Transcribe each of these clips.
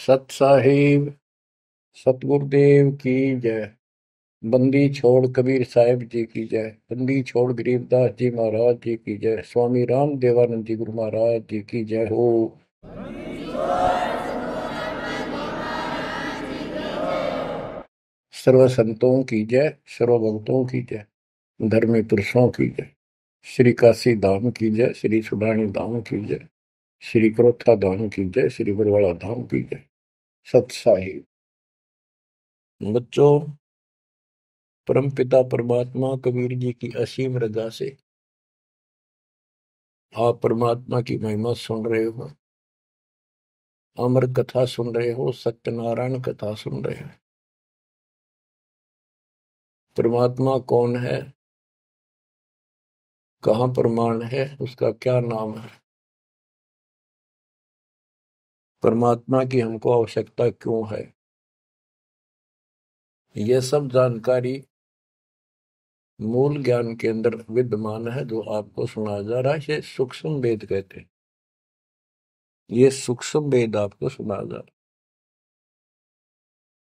सत साहिब सतगुरुदेव की जय। बंदी छोड़ कबीर साहिब जी की जय। बंदी छोड़ गरीबदास जी महाराज जी की जय। स्वामी राम देवानंद जी गुरु महाराज जी की जय हो। सर्व संतों की जय, सर्व भक्तों की जय, धर्मी पुरुषों की जय। श्री काशी धाम की जय, श्री सुडानी धाम की जय, श्री क्रोथा धाम की जय, श्री बरवाड़ा धाम की जय। सत साहिब बच्चों, परमपिता परमात्मा कबीर जी की असीम रजा से आप परमात्मा की महिमा सुन रहे हो, अमर कथा सुन रहे हो, सत्यनारायण कथा सुन रहे हो। परमात्मा कौन है, कहाँ प्रमाण है, उसका क्या नाम है, परमात्मा की हमको आवश्यकता क्यों है, यह सब जानकारी मूल ज्ञान के अंदर विद्यमान है जो आपको सुनाया जा रहा है। ये सूक्ष्म वेद कहते हैं। ये सूक्ष्म वेद आपको सुनाया जा रहा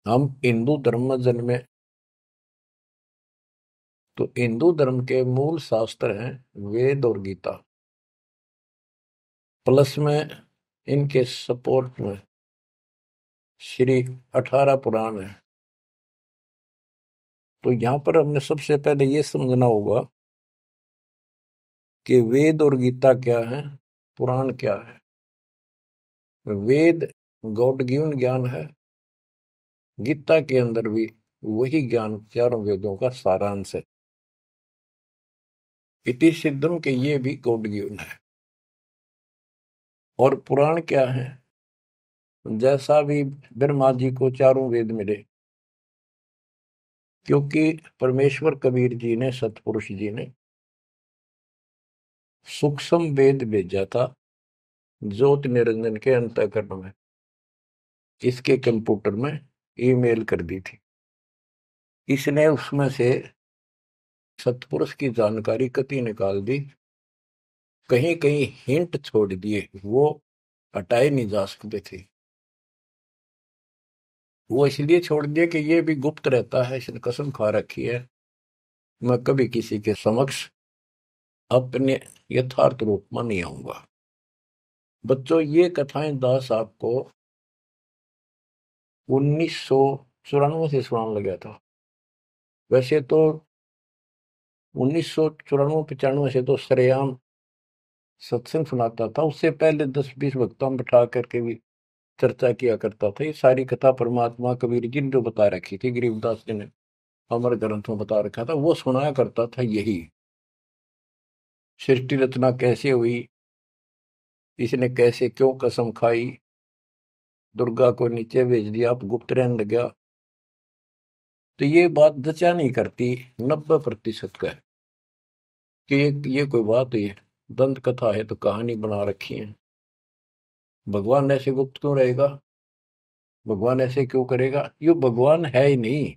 है। हम हिंदू धर्म में जन्मे तो हिंदू धर्म के मूल शास्त्र हैं वेद और गीता, प्लस में इनके सपोर्ट में श्री 18 पुराण है। तो यहां पर हमने सबसे पहले ये समझना होगा कि वेद और गीता क्या है, पुराण क्या है। वेद गॉड गिवन ज्ञान है, गीता के अंदर भी वही ज्ञान चारों वेदों का सारांश है। इति सिद्धम के ये भी गॉड गिवन है। और पुराण क्या है, जैसा भी ब्रह्मा जी को चारों वेद मिले, क्योंकि परमेश्वर कबीर जी ने, सतपुरुष जी ने सूक्ष्म वेद भेजा था ज्योति निरंजन के अंतःकरण में, इसके कंप्यूटर में ईमेल कर दी थी। इसने उसमें से सतपुरुष की जानकारी कति निकाल दी, कहीं कहीं हिंट छोड़ दिए, वो हटाए नहीं जा सकते थे। वो इसलिए छोड़ दिया कि ये भी गुप्त रहता है, इसने कसम खा रखी है मैं कभी किसी के समक्ष अपने यथार्थ रूप में नहीं आऊंगा। बच्चों, ये कथाएं दास आपको 1994 से सुनाने लगा था। वैसे तो 1994-95 से तो सरेआम सत्संग सुनाता था, उससे पहले 10-20 वक्ताओं बिठा करके भी चर्चा किया करता था। ये सारी कथा परमात्मा कबीर जी ने जो बता रखी थी, गरीबदास जी ने अमर ग्रंथ में बता रखा था, वो सुनाया करता था। यही सृष्टि रचना कैसे हुई, इसने कैसे क्यों कसम खाई, दुर्गा को नीचे भेज दिया, आप गुप्त रहने लग गया, तो ये बात जचा नहीं करती 90% का है कि ये कोई बात है, दंत कथा है तो कहानी बना रखी है। भगवान ऐसे गुप्त क्यों रहेगा, भगवान ऐसे क्यों करेगा, ये भगवान है ही नहीं।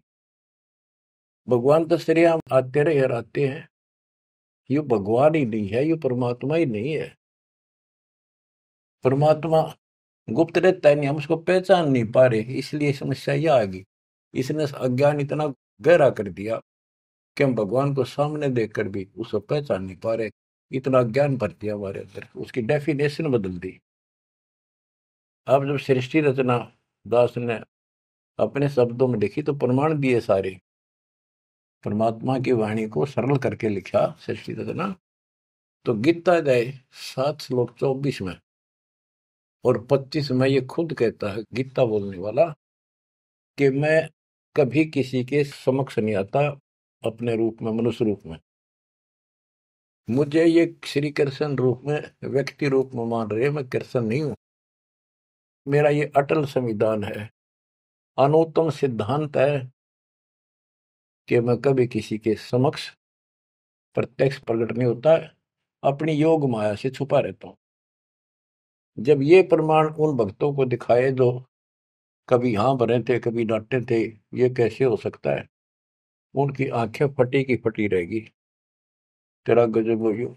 भगवान तो श्रेयाम आते रहे और आते हैं, ये भगवान ही नहीं है, ये परमात्मा ही नहीं है। परमात्मा गुप्त रहता है, नहीं, हम उसको पहचान नहीं पा रहे, इसलिए समस्या यह आ गई। इसने अज्ञान इतना गहरा कर दिया कि हम भगवान को सामने देखकर भी उसको पहचान नहीं पा रहे। इतना ज्ञान भर दिया हमारे अंदर, उसकी डेफिनेशन बदल दी। अब जब सृष्टि रचना दास ने अपने शब्दों में लिखी तो प्रमाण दिए सारे, परमात्मा की वाणी को सरल करके लिखा सृष्टि रचना। तो गीता अध्याय 7 श्लोक 24 में और 25 में ये खुद कहता है गीता बोलने वाला कि मैं कभी किसी के समक्ष नहीं आता अपने रूप में, मनुष्य रूप में। मुझे ये श्री कृष्ण रूप में, व्यक्ति रूप में मान रहे, मैं कृष्ण नहीं हूं। मेरा ये अटल संविधान है, अनुत्तम सिद्धांत है कि मैं कभी किसी के समक्ष प्रत्यक्ष प्रकट नहीं होता है, अपनी योग माया से छुपा रहता हूं। जब ये प्रमाण उन भक्तों को दिखाए जो कभी यहां बने थे, कभी डांटे थे, ये कैसे हो सकता है, उनकी आंखें फटी की फटी रहेगी। तेरा गजब हो,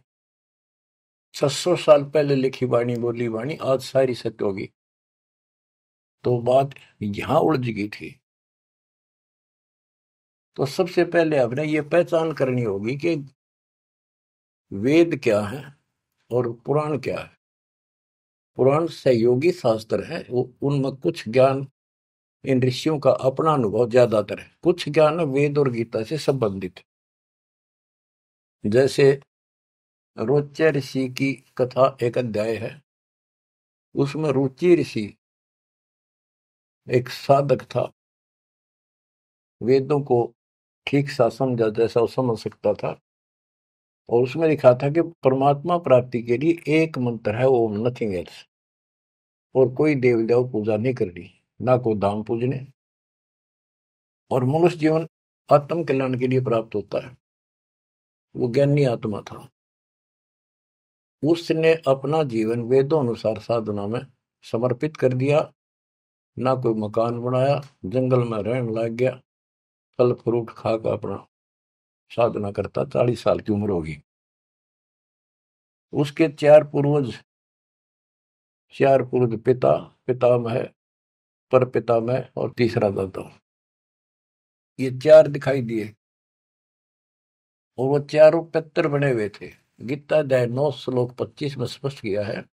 600 साल पहले लिखी वाणी, बोली वाणी आज सारी सत्य होगी। तो बात यहां उलझ गई थी। तो सबसे पहले आपने ये पहचान करनी होगी कि वेद क्या है और पुराण क्या है। पुराण सहयोगी शास्त्र है, वो उनमें कुछ ज्ञान इन ऋषियों का अपना अनुभव ज्यादातर है, कुछ ज्ञान वेद और गीता से संबंधित। जैसे रोच्य ऋषि की कथा एक अध्याय है, उसमें रुचि ऋषि एक साधक था, वेदों को ठीक सा समझा जैसा वो समझ सकता था। और उसमें लिखा था कि परमात्मा प्राप्ति के लिए एक मंत्र है, वो नथिंग एल्स। और कोई देव देव पूजा नहीं करनी, ना कोई दाम पूजने, और मनुष्य जीवन आत्म कल्याण के लिए प्राप्त होता है। वो ज्ञानी आत्मा था, उसने अपना जीवन वेदों अनुसार साधना में समर्पित कर दिया। ना कोई मकान बनाया, जंगल में रहने लग गया, फल फ्रूट खाकर अपना साधना करता। 40 साल की उम्र होगी। उसके चार पूर्वज पिता, पितामह, पर पितामह और तीसरा दादा, ये चार दिखाई दिए। और वो चारों पितर बने हुए थे। गीता अध्याय 9 श्लोक 25 में स्पष्ट किया है,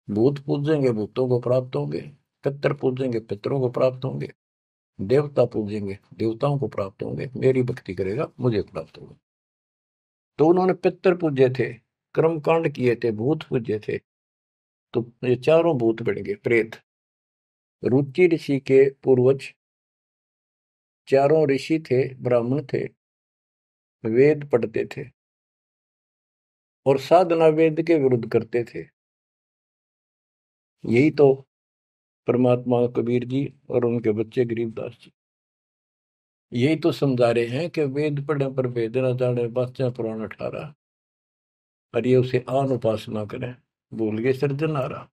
भूत पूजेंगे भूतों को प्राप्त होंगे, पितर पूजेंगे पितरों को प्राप्त होंगे, देवता पूजेंगे देवताओं को प्राप्त होंगे, मेरी भक्ति करेगा मुझे प्राप्त होगा। तो उन्होंने पितर पूजे थे, कर्मकांड किए थे, भूत पूजे थे। तो ये चारों भूत बन गए प्रेत। रुचि ऋषि के पूर्वज चारों ऋषि थे, ब्राह्मण थे, वेद पढ़ते थे और साधना वेद के विरुद्ध करते थे। यही तो परमात्मा कबीर जी और उनके बच्चे गरीबदास जी यही तो समझा रहे हैं कि वेद पढ़ने पर वेद न जाने, बाचा पुराण 18। और ये उसे आन उपासना करें, भूल गए सृजनहारा।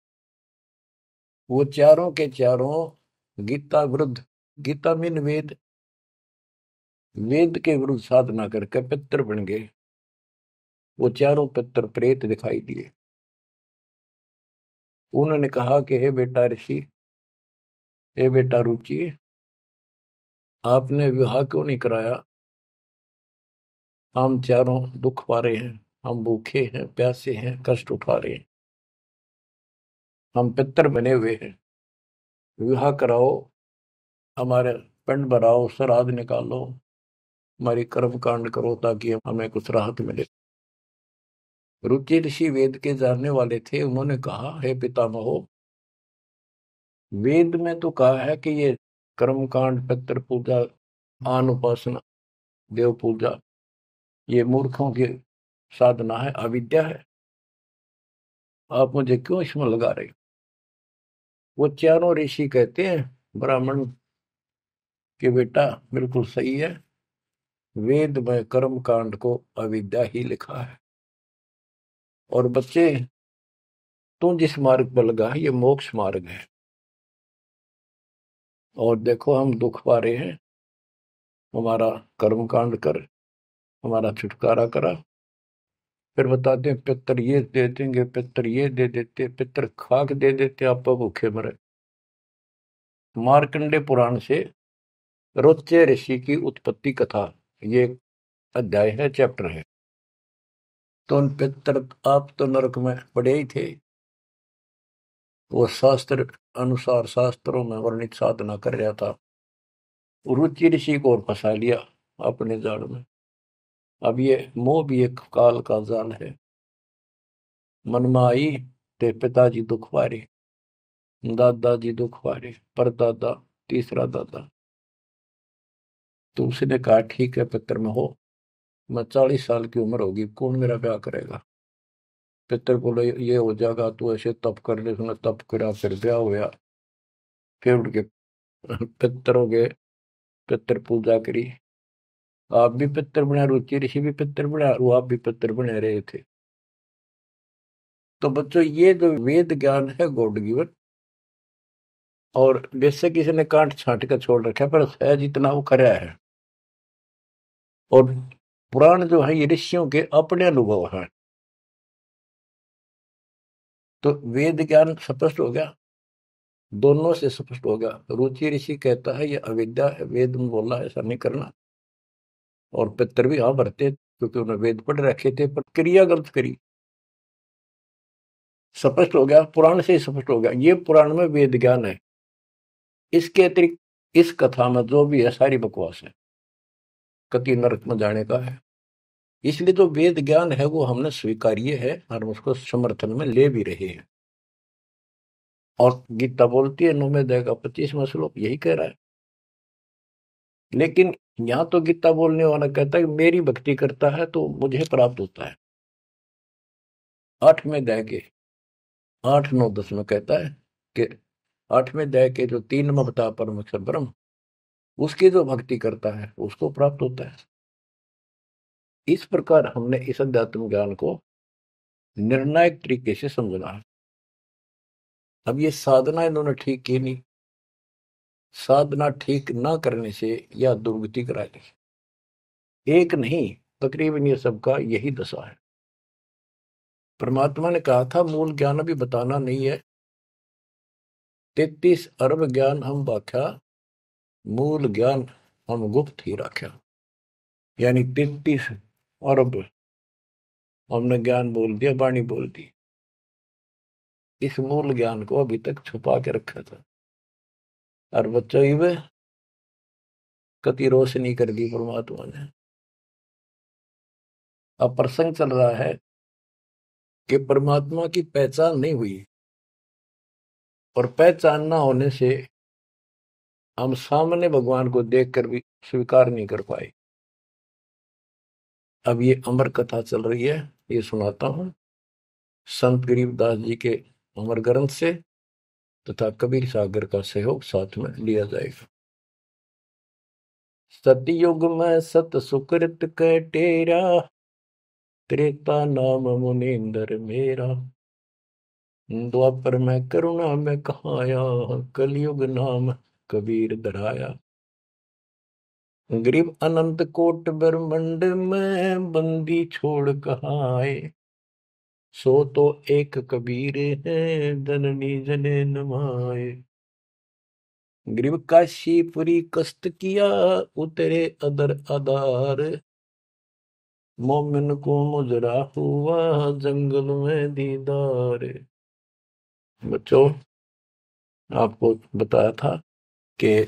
वो चारों के चारों गीता विरुद्ध, गीता मीन वेद, वेद के विरुद्ध साधना करके पितर बन गए। वो चारों पितर प्रेत दिखाई दिए। उन्होंने कहा कि हे बेटा ऋषि, हे बेटा रुचि, आपने विवाह क्यों नहीं कराया? हम चारों दुख पा रहे हैं, हम भूखे हैं, प्यासे हैं, कष्ट उठा रहे हैं, हम पितर बने हुए हैं। विवाह कराओ, हमारे पिंड भराओ, श्राद्ध निकालो, हमारी कर्म कांड करो ताकि हमें कुछ राहत मिले। रुचि ऋषि वेद के जानने वाले थे। उन्होंने कहा, हे पितामहो, वेद में तो कहा है कि ये कर्म कांड, पितृ पूजा, आन उपासना, देव पूजा, ये मूर्खों की साधना है, अविद्या है। आप मुझे क्यों इसमें लगा रहे? वो चारों ऋषि कहते हैं ब्राह्मण के बेटा बिल्कुल सही है, वेद में कर्म कांड को अविद्या ही लिखा है। और बच्चे, तू जिस मार्ग पर लगा है ये मोक्ष मार्ग है। और देखो हम दुख पा रहे हैं, हमारा कर्म कांड कर, हमारा छुटकारा करा। फिर बताते हैं पितर ये दे देंगे, पितर ये दे देते, पितर खाक दे देते, आप भूखे मरे। मार्कंडे पुराण से रोच्य ऋषि की उत्पत्ति कथा, ये अध्याय है, चैप्टर है। तो उन पितर, आप तो नरक में पड़े ही थे। वो शास्त्र अनुसार, शास्त्रों में वर्णित साधना कर रहा था। रुचि ऋषि को और फंसा लिया अपने जाल में। अब ये मोह भी एक काल का जाल है। मन में आई ते पिताजी दुख पारे, दादाजी दुख पारे, परदादा, तीसरा दादा। तो उसने कहा ठीक है पितर में हो, मैं 40 साल की उम्र होगी, कौन मेरा ब्याह करेगा? पितर बोले ये हो जाएगा, तू ऐसे तप कर ले। उसने तप करा, फिर ब्याह हुआ। फिर उनके पितरों के पितर पूजा करी। आप भी पितर बना, रुचि ऋषि भी पितर बना, वो आप भी पितर बने रहे थे। तो बच्चों, ये जो वेद ज्ञान है गॉड गिवन, और बेशक किसी ने कांट छांट कर छोड़ रखा है, पर सहज इतना वो करा है। और पुराण जो है ये ऋषियों के अपने अनुभव हैं। तो वेद ज्ञान स्पष्ट हो गया। दोनों से स्पष्ट हो गया। रुचि ऋषि कहता है ये अविद्या है, वेद में बोला है ऐसा नहीं करना। और पितर भी हाँ भरते क्योंकि उन्होंने वेद पढ़ रखे थे, पर क्रिया गलत करी। स्पष्ट हो गया, पुराण से ही स्पष्ट हो गया, ये पुराण में वेद ज्ञान है। इसके अतिरिक्त इस कथा में जो भी है सारी बकवास है, कति नरक में जाने का है। इसलिए जो वेद ज्ञान है वो हमने स्वीकार्य है और उसको समर्थन में ले भी रहे हैं। और गीता बोलती है 9वें अध्याय का 25वां श्लोक यही कह रहा है। लेकिन यहाँ तो गीता बोलने वाला कहता है कि मेरी भक्ति करता है तो मुझे प्राप्त होता है। 8वें अध्याय के 8, 9, 10 में कहता है कि 8वें अध्याय के जो 3 में बता परम अक्षर ब्रह्म, उसकी जो भक्ति करता है उसको प्राप्त होता है। इस प्रकार हमने इस अध्यात्म ज्ञान को निर्णायक तरीके से समझना है। अब ये साधना इन्होंने ठीक की नहीं, साधना ठीक ना करने से यह दुर्गति कराएगी। एक नहीं, तकरीबन ये सबका यही दशा है। परमात्मा ने कहा था मूल ज्ञान अभी बताना नहीं है, 33 अरब ज्ञान हम व्याख्या, मूल ज्ञान हम गुप्त ही रखा। यानी 33 अरब हमने ज्ञान बोल दिया, वाणी बोल दी, इस मूल ज्ञान को अभी तक छुपा के रखा था। और बच्चों ही कति रोशनी कर दी परमात्मा ने। अब प्रसंग चल रहा है कि परमात्मा की पहचान नहीं हुई, और पहचान ना होने से हम सामने भगवान को देखकर भी स्वीकार नहीं कर पाए। अब ये अमर कथा चल रही है, ये सुनाता हूं संत गरीबदास जी के अमर ग्रंथ से, तथा कबीर सागर का सहयोग साथ में लिया जाएगा। सतयुग में सत सुकृत के टेरा, त्रेता नाम मुनींद्र मेरा, द्वापर में करुणा में कहाया, कलयुग नाम कबीर धराया। गरीब अनंत कोट ब्रह्मंड में बंदी छोड़ कहाँ आए, सो तो एक कबीर है जननी जने नमाए। गरीब काशीपुरी कष्ट किया, उतरे अदर आधार, मोमिन को मुजरा हुआ जंगल में दीदार। बच्चों, आपको बताया था कि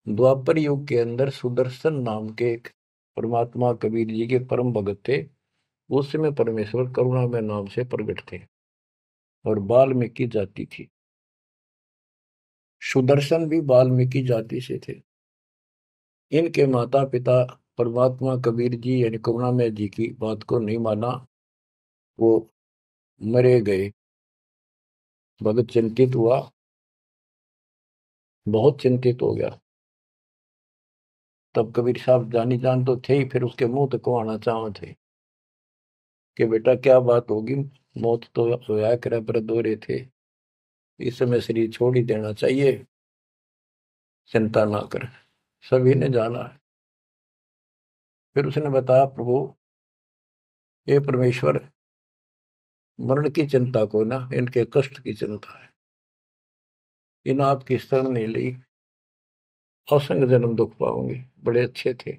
द्वापर युग के अंदर सुदर्शन नाम के एक परमात्मा कबीर जी के परम भगत थे। उस समय परमेश्वर करुणा में नाम से प्रकट थे और वाल्मीकि जाति थी। सुदर्शन भी वाल्मीकि जाति से थे। इनके माता पिता परमात्मा कबीर जी यानी करुणामय जी की बात को नहीं माना, वो मरे गए। भगत चिंतित हुआ, बहुत चिंतित हो गया। तब कबीर साहब जानी जान तो थे ही, फिर उसके मुंह तक को आना चाह थे कि बेटा क्या बात होगी, मौत तो होया करे पर दो रहे थे, इस समय शरीर छोड़ ही देना चाहिए, चिंता ना कर। सभी ने जाना है। फिर उसने बताया प्रभु ये परमेश्वर, मरण की चिंता को ना, इनके कष्ट की चिंता है। इन आपकी शरण नहीं ली, असंग जन्म दुख पाओगे। बड़े अच्छे थे,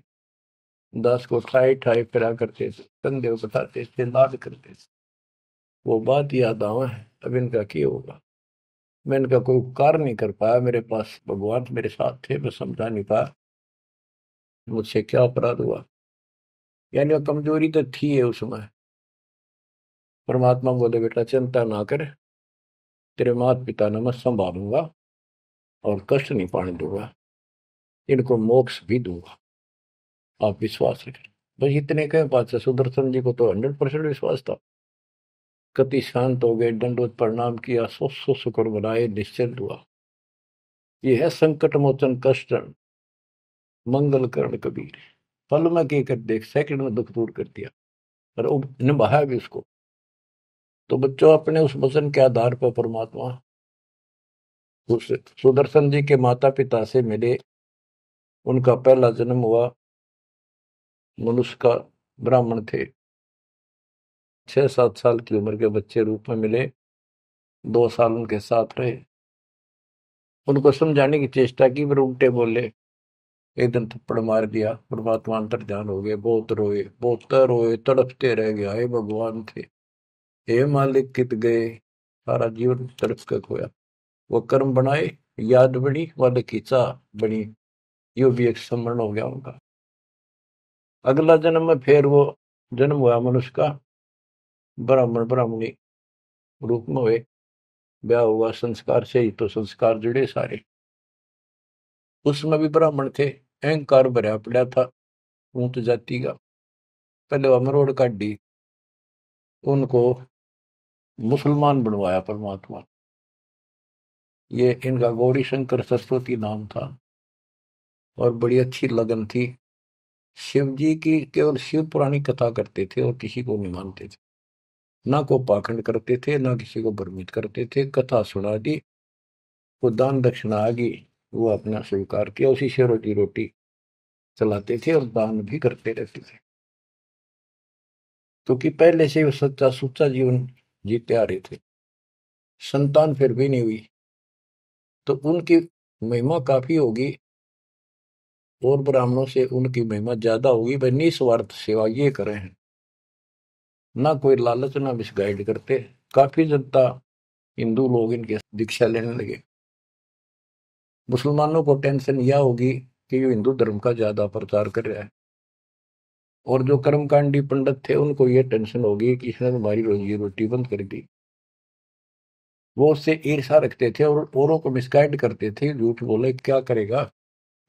दास को ठाई ठाई फिरा करते थे, कंधे बताते थे, लाड करते थे। वो बात याद आवा है, अब इनका क्या होगा। मैं इनका कोई उपकार नहीं कर पाया, मेरे पास भगवान मेरे साथ थे, मैं समझा नहीं पाया मुझसे क्या अपराध हुआ। यानी वो कमजोरी तो थी है उसमें। परमात्मा बोले बेटा चिंता ना कर, तेरे माता पिता ने मैं संभालूंगा और कष्ट नहीं पाने दूंगा, इनको मोक्ष भी दूंगा, आप विश्वास रखें। बस इतने कहे बात से सुदर्शन जी को तो 100% विश्वास था। कति शांत हो गए, दंडवत प्रणाम किया, सो सो शुक्र बनाए, निश्चिंत हुआ। ये है संकट मोचन कष्ट मंगल करण कबीर। पल में के कर देख, सेकंड में दुख दूर कर दिया और निभाया भी उसको। तो बच्चों, अपने उस वचन के आधार पर परमात्मा उस सुदर्शन जी के माता पिता से मिले। उनका पहला जन्म हुआ, मनुष्य का ब्राह्मण थे। 6-7 साल की उम्र के बच्चे रूप में मिले, 2 साल उनके साथ रहे। उनको समझाने की चेष्टा की, पर उल्टे बोले। एक दिन थप्पड़ मार दिया। परमात्मा अंतर ध्यान हो गए, बहुत रोए, बहुत रोए, तड़पते रह गए, हे भगवान थे, हे मालिक कित गए, सारा जीवन तड़प कर खोया। वो कर्म बनाए, याद बनी, वाले खींचा बनी, यो भी एक स्मरण हो गया उनका। अगला जन्म में फिर वो जन्म हुआ मनुष्य का, ब्राह्मण ब्राह्मणी रूप में हुए, ब्याह हुआ, संस्कार से ही तो संस्कार जुड़े सारे। उसमें भी ब्राह्मण थे, अहंकार भरा पड़ा था ऊंच जाति का। पहले वो मरोड़ काटी, उनको मुसलमान बनवाया परमात्मा। ये इनका गौरी शंकर सरस्वती नाम था, और बड़ी अच्छी लगन थी। शिव जी की केवल शिव पुरानी कथा करते थे, और किसी को नहीं मानते थे। ना को पाखंड करते थे, ना किसी को भ्रमित करते थे। कथा सुना दी, वो दान दक्षिणा आ गई, वो अपना स्वीकार किया, उसी से रोटी रोटी चलाते थे, और दान भी करते रहते थे, क्योंकि पहले से वो सच्चा सुच्चा जीवन जीते आ रहे थे। संतान फिर भी नहीं हुई, तो उनकी महिमा काफी होगी, और ब्राह्मणों से उनकी महिमा ज्यादा होगी। भाई निस्वार्थ सेवा ये करे हैं, ना कोई लालच, ना मिसगाइड करते। काफी जनता, हिंदू लोग इनके दीक्षा लेने लगे। मुसलमानों को टेंशन यह होगी कि ये हिंदू धर्म का ज्यादा प्रचार कर रहा है, और जो कर्मकांडी पंडित थे उनको ये टेंशन होगी कि इसने हमारी रोजी रोटी बंद कर दी। वो उससे ईर्षा रखते थे, और औरों को मिसगाइड करते थे, झूठ बोले क्या करेगा,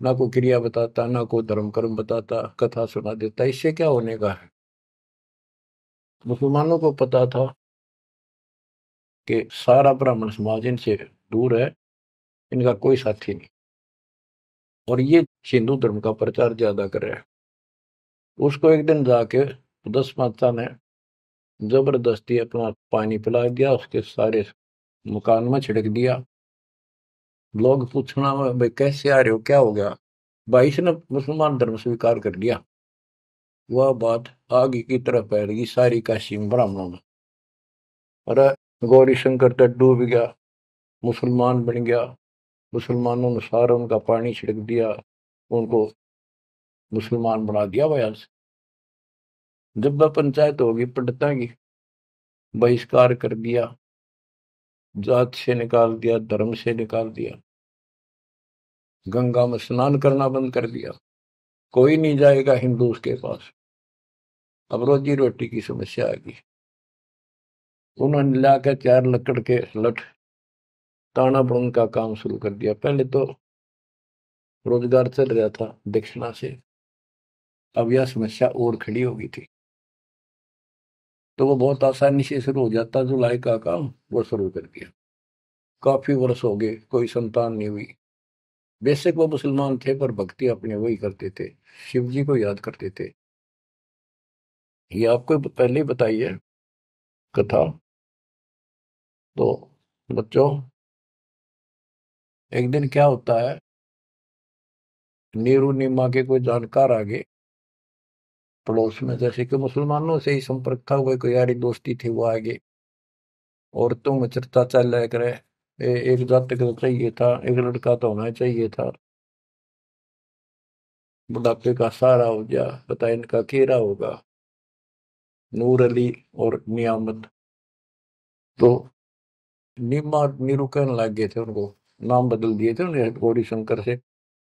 ना कोई क्रिया बताता, ना कोई धर्म कर्म बताता, कथा सुना देता, इससे क्या होने का है। मुसलमानों को पता था कि सारा ब्राह्मण समाज इनसे दूर है, इनका कोई साथी नहीं, और ये हिंदू धर्म का प्रचार ज्यादा कर रहा है। उसको एक दिन जाके दस माता ने जबरदस्ती अपना पानी पिला दिया, उसके सारे मकान में छिड़क दिया। लोग पूछना भाई कैसे आ रहे हो, क्या हो गया, भाई इसने मुसलमान धर्म स्वीकार कर लिया। वह बात आगे की तरफ फैल गई सारी काशी में, ब्राह्मणों में। अरे गौरी शंकर तो डूब गया, मुसलमान बन गया, मुसलमानों ने सारा उनका पानी छिड़क दिया, उनको मुसलमान बना दिया भाई आज। जब वह पंचायत होगी पंडिता की, बहिष्कार कर दिया, जात से निकाल दिया, धर्म से निकाल दिया, गंगा में स्नान करना बंद कर दिया, कोई नहीं जाएगा हिंदू उसके पास। अब रोजी रोटी की समस्या आ गई। उन्होंने लाकर चार लकड़ के लठ ताना बुन का काम शुरू कर दिया। पहले तो रोजगार चल रहा था दक्षिणा से, अब यह समस्या और खड़ी हो गई थी, तो वो बहुत आसानी से शुरू हो जाता। जुलाई का काम वो शुरू कर दिया। काफी वर्ष हो गए, कोई संतान नहीं हुई। बेशक वो मुसलमान थे, पर भक्ति अपने वही करते थे, शिव जी को याद करते थे। ये आपको पहले ही बताई है कथा। तो बच्चों, एक दिन क्या होता है, नीरू नीमा के कोई जानकार आगे पड़ोस में, जैसे कि मुसलमानों से ही संपर्क था, वो कोई यारी दोस्ती थी, वो आगे औरतों में चर्चा चल रहा करे, एक जातक तो चाहिए था, एक लड़का तो होना चाहिए था, बुढ़ापे का सहारा हो गया, पता इनका केरा होगा, नूर अली और नियामत। तो नीमा और नीरू कहने लग गए थे, उनको नाम बदल दिए थे उन्हें, गौरी शंकर से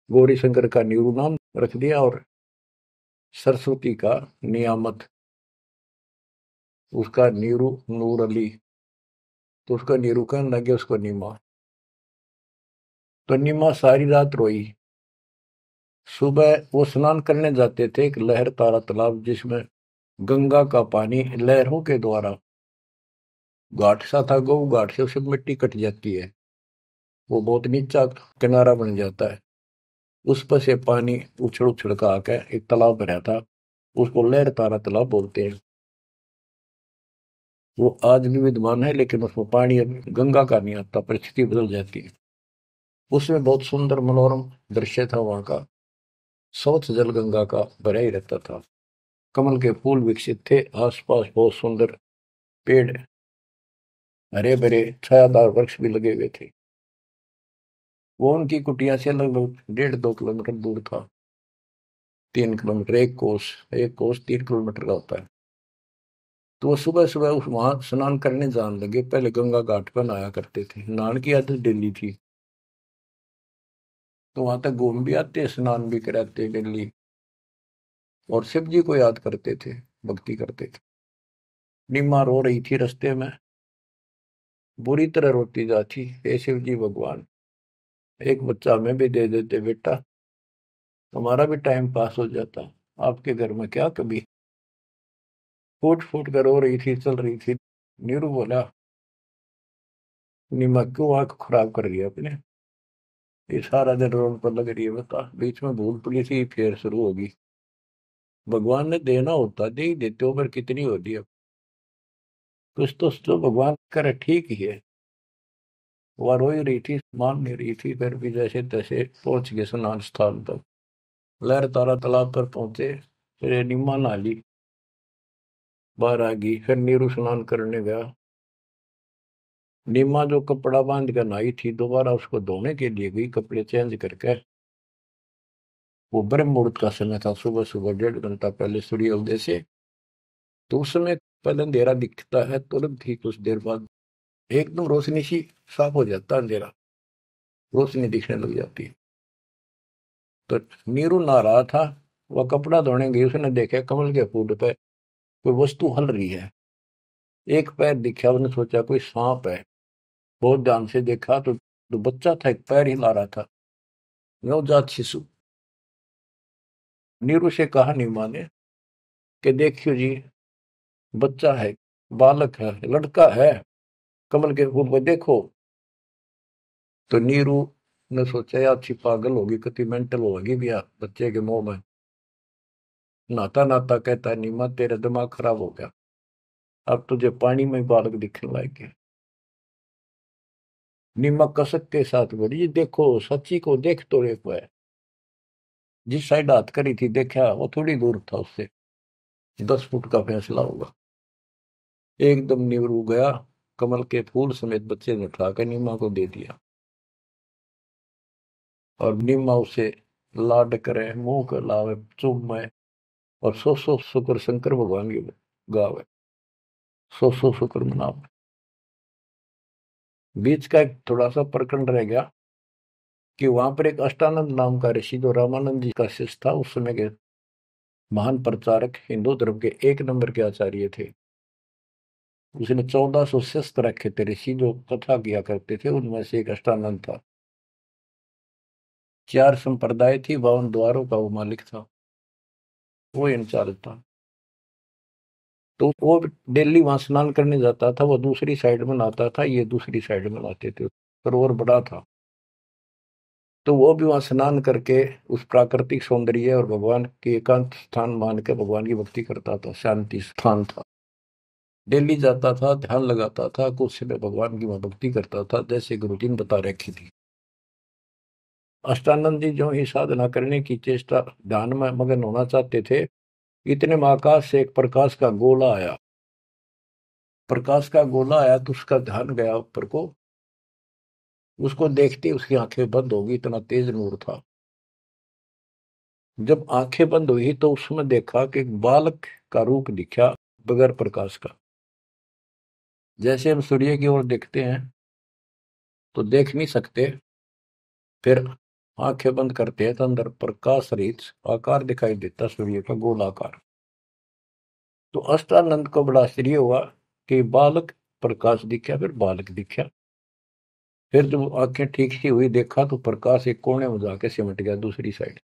गौरी शंकर का नीरू नाम रख दिया, और सरस्वती का नियामत, उसका नीरू नूर अली। तो उसका नीरू कहने लगे उसको नीमा। तो नीमा सारी रात रोई। सुबह वो स्नान करने जाते थे एक लहर तारा तालाब, जिसमें गंगा का पानी लहरों के द्वारा, घाट सा था, गौ घाट से उसमें मिट्टी कट जाती है, वो बहुत नीचा किनारा बन जाता है, उस पर से पानी उछड़ उछड़ का आकर एक तालाब भरा था, उसको लहर तारा तालाब बोलते हैं। वो आज भी विद्यमान है, लेकिन उसमें पानी अब गंगा का नहीं आता, परिस्थिति बदल जाती है। उसमें बहुत सुंदर मनोरम दृश्य था वहां का, स्वच्छ जल गंगा का भरा ही रहता था, कमल के फूल विकसित थे, आसपास बहुत सुंदर पेड़, हरे भरे छायादार वृक्ष भी लगे हुए थे। वो उनकी कुटिया से लगभग 1.5-2 किलोमीटर दूर था। 3 किलोमीटर, एक कोस 3 किलोमीटर का होता है। तो वो सुबह सुबह उस वहां स्नान करने जाने लगे। पहले गंगा घाट पर नहाया करते थे, नहाने की आदत डेली थी। तो वहां तक घूम भी आते, स्नान भी कराते डेली, और शिव जी को याद करते थे, भक्ति करते थे। निम्मा रो रही थी रास्ते में, बुरी तरह रोती जाती, हे शिव जी भगवान, एक बच्चा हमें भी दे देते बेटा, हमारा भी टाइम पास हो जाता, आपके घर में क्या कभी। फूट फूट कर रो रही थी, चल रही थी। नीरू बोला, निम्मा क्यों आंख खराब कर रही है अपने, ये सारा दिन रोड पर लग रही है, बता बीच में भूल पड़ी थी फिर शुरू होगी। भगवान ने देना होता दे ही देते, उम्र कितनी होती है, कुछ तो जो भगवान करे ठीक ही है। वह रो ही रही थी, मान नहीं रही थी, फिर भी जैसे तैसे पहुंच गए स्नान स्थान तक। लहर तारा तालाब पर पहुंचे, फिर निम्मा नहा बाहर आ गई, फिर नीरू स्नान करने गया। निम्मा जो कपड़ा बांध कर नहाई थी, दोबारा उसको धोने के लिए गई कपड़े चेंज करके। वो ब्रह्म मुहूर्त का समय था, सुबह सुबह 1.5 घंटा पहले सूर्योदय से। तो उस समय पहले अंधेरा दिखता है, तुरंत ही कुछ देर बाद एकदम रोशनी सी, साफ हो जाता है अंधेरा, रोशनी दिखने लग जाती है। तो नीरू नहा रहा था, वह कपड़ा धोने गई, उसने देखा कमल के फूल पे कोई वस्तु हल रही है। एक पैर दिखा, उसने सोचा कोई सांप है। बहुत ध्यान से देखा तो बच्चा था, एक पैर हिला रहा था, नवजात शिशु। नीरू से कहा नीमा ने कि देखियो जी, बच्चा है, बालक है, लड़का है, कमल के फूल पे देखो। तो नीरू ने सोचा यार अच्छी पागल होगी, कितनी मेंटल होगी भी यार बच्चे के मुंह में। नहाता नहाता कहता है, नीमा तेरा दिमाग खराब हो गया, अब तुझे पानी में बालक दिखने लायक है। नीमा कसक के साथ बोली, ये देखो सच्ची को देख तो देखो है। जिस साइड हाथ करी थी देखा, वो थोड़ी दूर था उससे, 10 फुट का फैसला होगा। एकदम नीरू गया, कमल के फूल समेत बच्चे ने उठाकर नीमा को दे दिया, और नीमा उसे लाड करे, मुंह कर लावे, चूमे, और सौ शुक्र शंकर भगवान की गावे, सौ शुक्र मनावे। बीच का एक थोड़ा सा प्रकरण रह गया कि वहां पर एक अष्टानंद नाम का ऋषि, जो रामानंद जी का शिष्य था, उस समय के महान प्रचारक, हिंदू धर्म के 1 नंबर के आचार्य थे। उसने 1400 शिष्य रखे थे ऋषि, जो कथा किया करते थे, उनमें से एक अष्टानंद था। 4 संप्रदाय थी, 52 द्वारों का वो मालिक था, वो इंचार्ज था। तो वो डेली वहां स्नान करने जाता था, वो दूसरी साइड में नहाता था, ये दूसरी साइड में नहाते थे, सरोवर बड़ा था। तो वो भी वहां स्नान करके उस प्राकृतिक सौंदर्य और भगवान के एकांत स्थान मान के भगवान की भक्ति करता था, शांति स्थान था। डेली जाता था, ध्यान लगाता था, कुछ समय भगवान की वहां भक्ति करता था, जैसे गुरु जी ने बता रखी थी। अष्टानंद जी जो ही साधना करने की चेष्टा, ध्यान में मगन होना चाहते थे, इतने में आकाश से एक प्रकाश का गोला आया। प्रकाश का गोला आया तो उसका ध्यान गया ऊपर को, उसको देखते ही उसकी आंखें बंद हो गई, इतना तेज नूर था। जब आंखें बंद हुई तो उसमें देखा कि एक बालक का रूप दिखा, बगैर प्रकाश का। जैसे हम सूर्य की ओर देखते हैं तो देख नहीं सकते, फिर आंखें बंद करते हैं तो अंदर प्रकाश रहित आकार दिखाई देता, सूर्य का गोलाकार। तो अष्टानंद को बड़ा आश्चर्य हुआ कि बालक, प्रकाश दिखा, फिर बालक दिखा। फिर जब आंखें ठीक सी हुई, देखा तो प्रकाश एक कोने में जाके सिमट गया दूसरी साइड,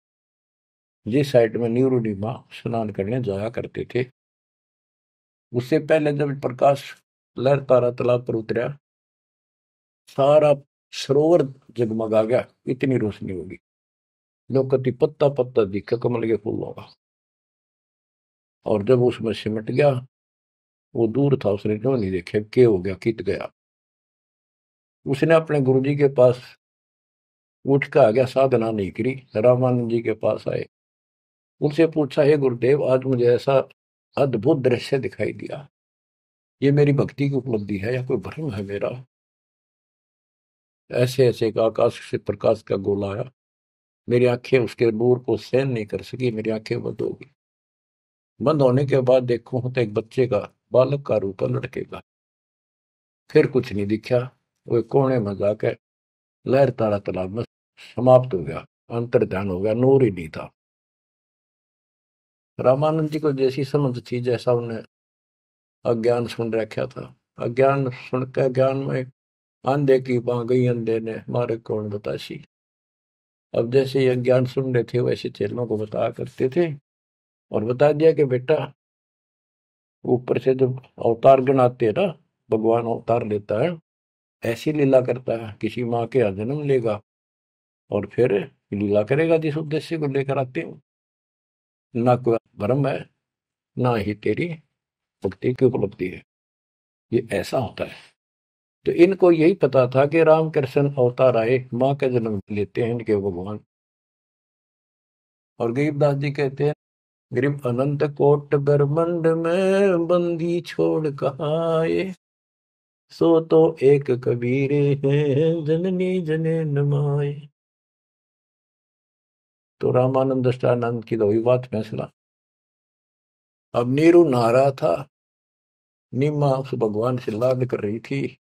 जिस साइड में नीरू नीमा स्नान करने जाया करते थे। उससे पहले जब प्रकाश लहर तारा तालाब पर उतरा, सारा सरोवर जगमगा गया, इतनी रोशनी होगी। लोग कति पत्ता पत्ता दिखा कमल के फूलों का। और जब उसमें सिमट गया, वो दूर था, उसने क्यों नहीं देखा के हो गया, कित गया। उसने अपने गुरु जी के पास उठ के आ गया, साधना नहीं करी, रामानंद जी के पास आए। उनसे पूछा, हे गुरुदेव, आज मुझे ऐसा अद्भुत दृश्य दिखाई दिया, ये मेरी भक्ति की उपलब्धि है या कोई भ्रम है मेरा। ऐसे ऐसे एक आकाश से प्रकाश का गोला आया, मेरी आंखें उसके नूर को सहन नहीं कर सकी, मेरी आंखें बंद हो गई। बंद होने के बाद देखूं तो एक बच्चे का, बालक का रूप है, लड़के का। फिर कुछ नहीं दिखा। वो एक कोने में जाकर लहर तारा तालाब में समाप्त हो गया, अंतर ध्यान हो गया, नूर ही नहीं था। रामानंद जी को जैसी समझ थी, जैसा उन्हें अज्ञान सुन रखा था, अज्ञान सुन के ज्ञान में अंधे की बां गई, अंधे ने मारे कौन बतासी। अब जैसे ये ज्ञान सुन रहे थे वैसे चेलों को बताया करते थे, और बता दिया कि बेटा, ऊपर से जब अवतार गण आते हैं ना, भगवान अवतार लेता है, ऐसी लीला करता है, किसी माँ के यहाँ जन्म लेगा और फिर लीला करेगा जिस उद्देश्य को लेकर आते हो। ना कोई भ्रम है, ना ही तेरी भक्ति की उपलब्धि है, ये ऐसा होता है। तो इनको यही पता था कि रामकृष्ण अवतार आए, माँ का जन्म लेते हैं इनके भगवान। और गरीबदास जी कहते हैं, गरीब अनंत कोट ब्रह्मंड में बंदी छोड़ कहाँ आए, सो तो एक कबीर है जननी जने नमाए। तो रामानंद अष्टानंद की तो हुई बात फैसला। अब नीरू नहा रहा था, नीमा उस भगवान से लाड कर रही थी,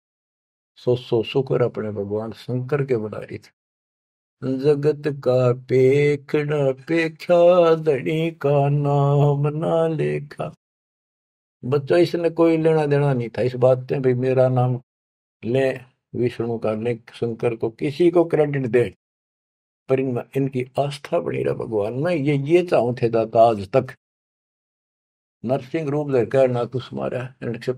सो शुक्र अपने भगवान शंकर के बना रही थी। जगत का पेखड़ा पेख्या, धनी का नाम ना लेखा। बच्चों, इसने कोई लेना देना नहीं था इस बात से भाई मेरा नाम ले, विष्णु का ले, शंकर को किसी को क्रेडिट दे, पर इनमें इनकी आस्था बनी रहा भगवान में। ये चाहूं थे दाता आज तक। नरसिंह रूप लेकर ना कुछ मारा इनसे,